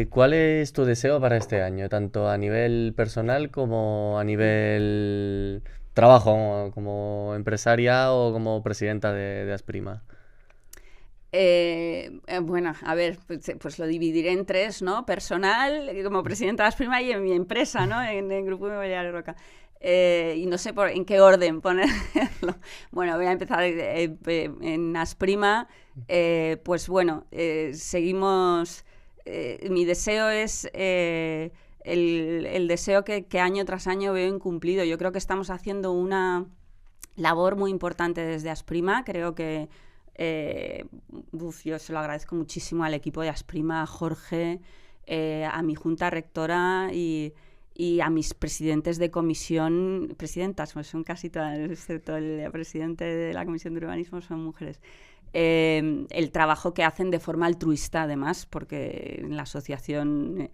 A: ¿Cuál es tu deseo para este año, tanto a nivel personal como a nivel trabajo, como empresaria o como presidenta de Asprima?
B: Bueno, a ver, pues lo dividiré en tres, ¿no? Personal, como presidenta de Asprima, y en mi empresa, ¿no? En el Grupo Inmobiliario Roca. Y no sé en qué orden ponerlo. Bueno, voy a empezar en Asprima. Pues bueno, seguimos... mi deseo es el deseo que año tras año veo incumplido. Yo creo que estamos haciendo una labor muy importante desde Asprima. Creo que yo se lo agradezco muchísimo al equipo de Asprima, a Jorge, a mi junta rectora y a mis presidentes de comisión, presidentas, pues son casi todas, excepto el presidente de la Comisión de Urbanismo, son mujeres. El trabajo que hacen de forma altruista, además, porque en la asociación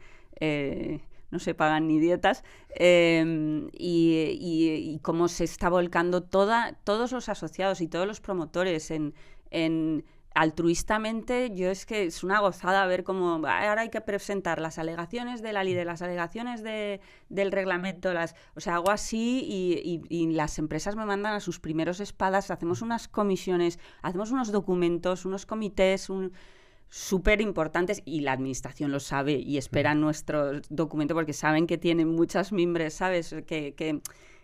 B: no se pagan ni dietas, y cómo se está volcando todos los asociados y todos los promotores en altruistamente. Yo es que es una gozada ver cómo ahora hay que presentar las alegaciones de la LIDE, las alegaciones del reglamento, o sea, hago así y las empresas me mandan a sus primeros espadas, hacemos unas comisiones, hacemos unos documentos, unos comités, súper importantes, y la administración lo sabe y espera nuestro documento porque saben que tienen muchas mimbres, ¿sabes? Que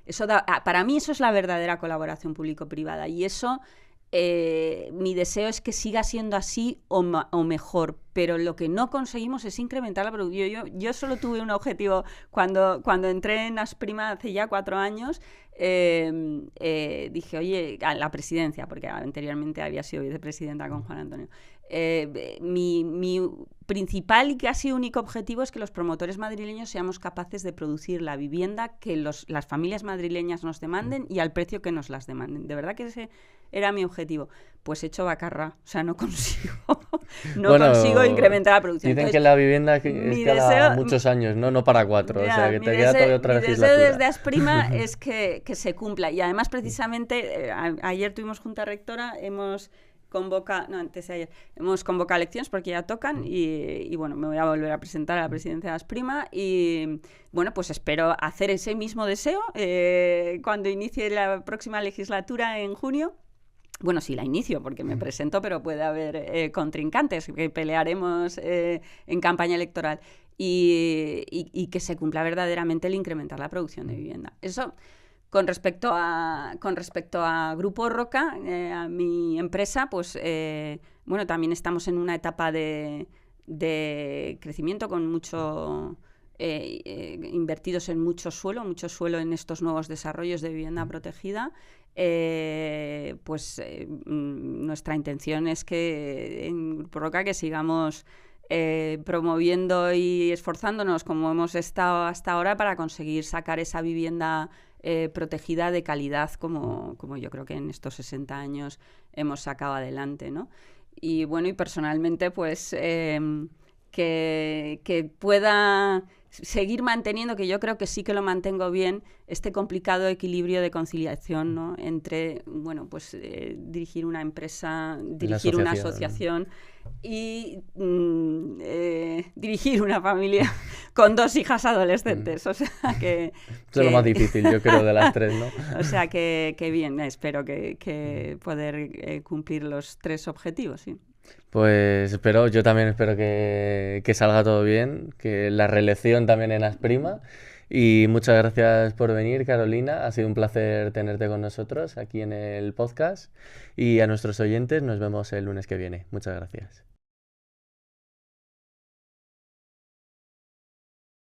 B: eso para mí eso es la verdadera colaboración público-privada, y eso mi deseo es que siga siendo así o mejor, pero lo que no conseguimos es incrementar la producción. Yo solo tuve un objetivo cuando entré en Asprima hace ya 4 años. Dije, oye, a la presidencia, porque anteriormente había sido vicepresidenta con Juan Antonio. Mi principal y casi único objetivo es que los promotores madrileños seamos capaces de producir la vivienda que las familias madrileñas nos demanden y al precio que nos las demanden. De verdad que ese era mi objetivo. Pues he hecho bacarra, o sea, no consigo incrementar la producción.
A: Dicen
B: Entonces,
A: que la vivienda es para muchos años, no para 4, o sea, que te queda todavía otra legislatura.
B: Mi deseo desde Asprima es que se cumpla, y además precisamente ayer tuvimos junta rectora, hemos convocado elecciones porque ya tocan y bueno, me voy a volver a presentar a la presidencia de Asprima y bueno, pues espero hacer ese mismo deseo cuando inicie la próxima legislatura en junio. Bueno, sí la inicio porque me presento, pero puede haber contrincantes que pelearemos en campaña electoral y que se cumpla verdaderamente el incrementar la producción de vivienda. Eso con respecto a Grupo Roca, a mi empresa, pues bueno, también estamos en una etapa de crecimiento con mucho invertidos en mucho suelo en estos nuevos desarrollos de vivienda protegida. Nuestra intención es que en Grupo Roca que sigamos promoviendo y esforzándonos como hemos estado hasta ahora para conseguir sacar esa vivienda protegida de calidad como yo creo que en estos 60 años hemos sacado adelante, ¿no? Y bueno, y personalmente pues que pueda seguir manteniendo, que yo creo que sí que lo mantengo bien, este complicado equilibrio de conciliación, ¿no? Entre, bueno, pues dirigir una empresa, dirigir una asociación y dirigir una familia con 2 hijas adolescentes, o sea que...
A: Eso es lo más difícil, yo creo, de las 3, ¿no?
B: O sea que bien, espero que poder cumplir los 3 objetivos, sí.
A: Pues yo también espero que salga todo bien, que la reelección también en Asprima Y muchas gracias por venir, Carolina. Ha sido un placer tenerte con nosotros aquí en el podcast. Y a nuestros oyentes nos vemos el lunes que viene. Muchas gracias.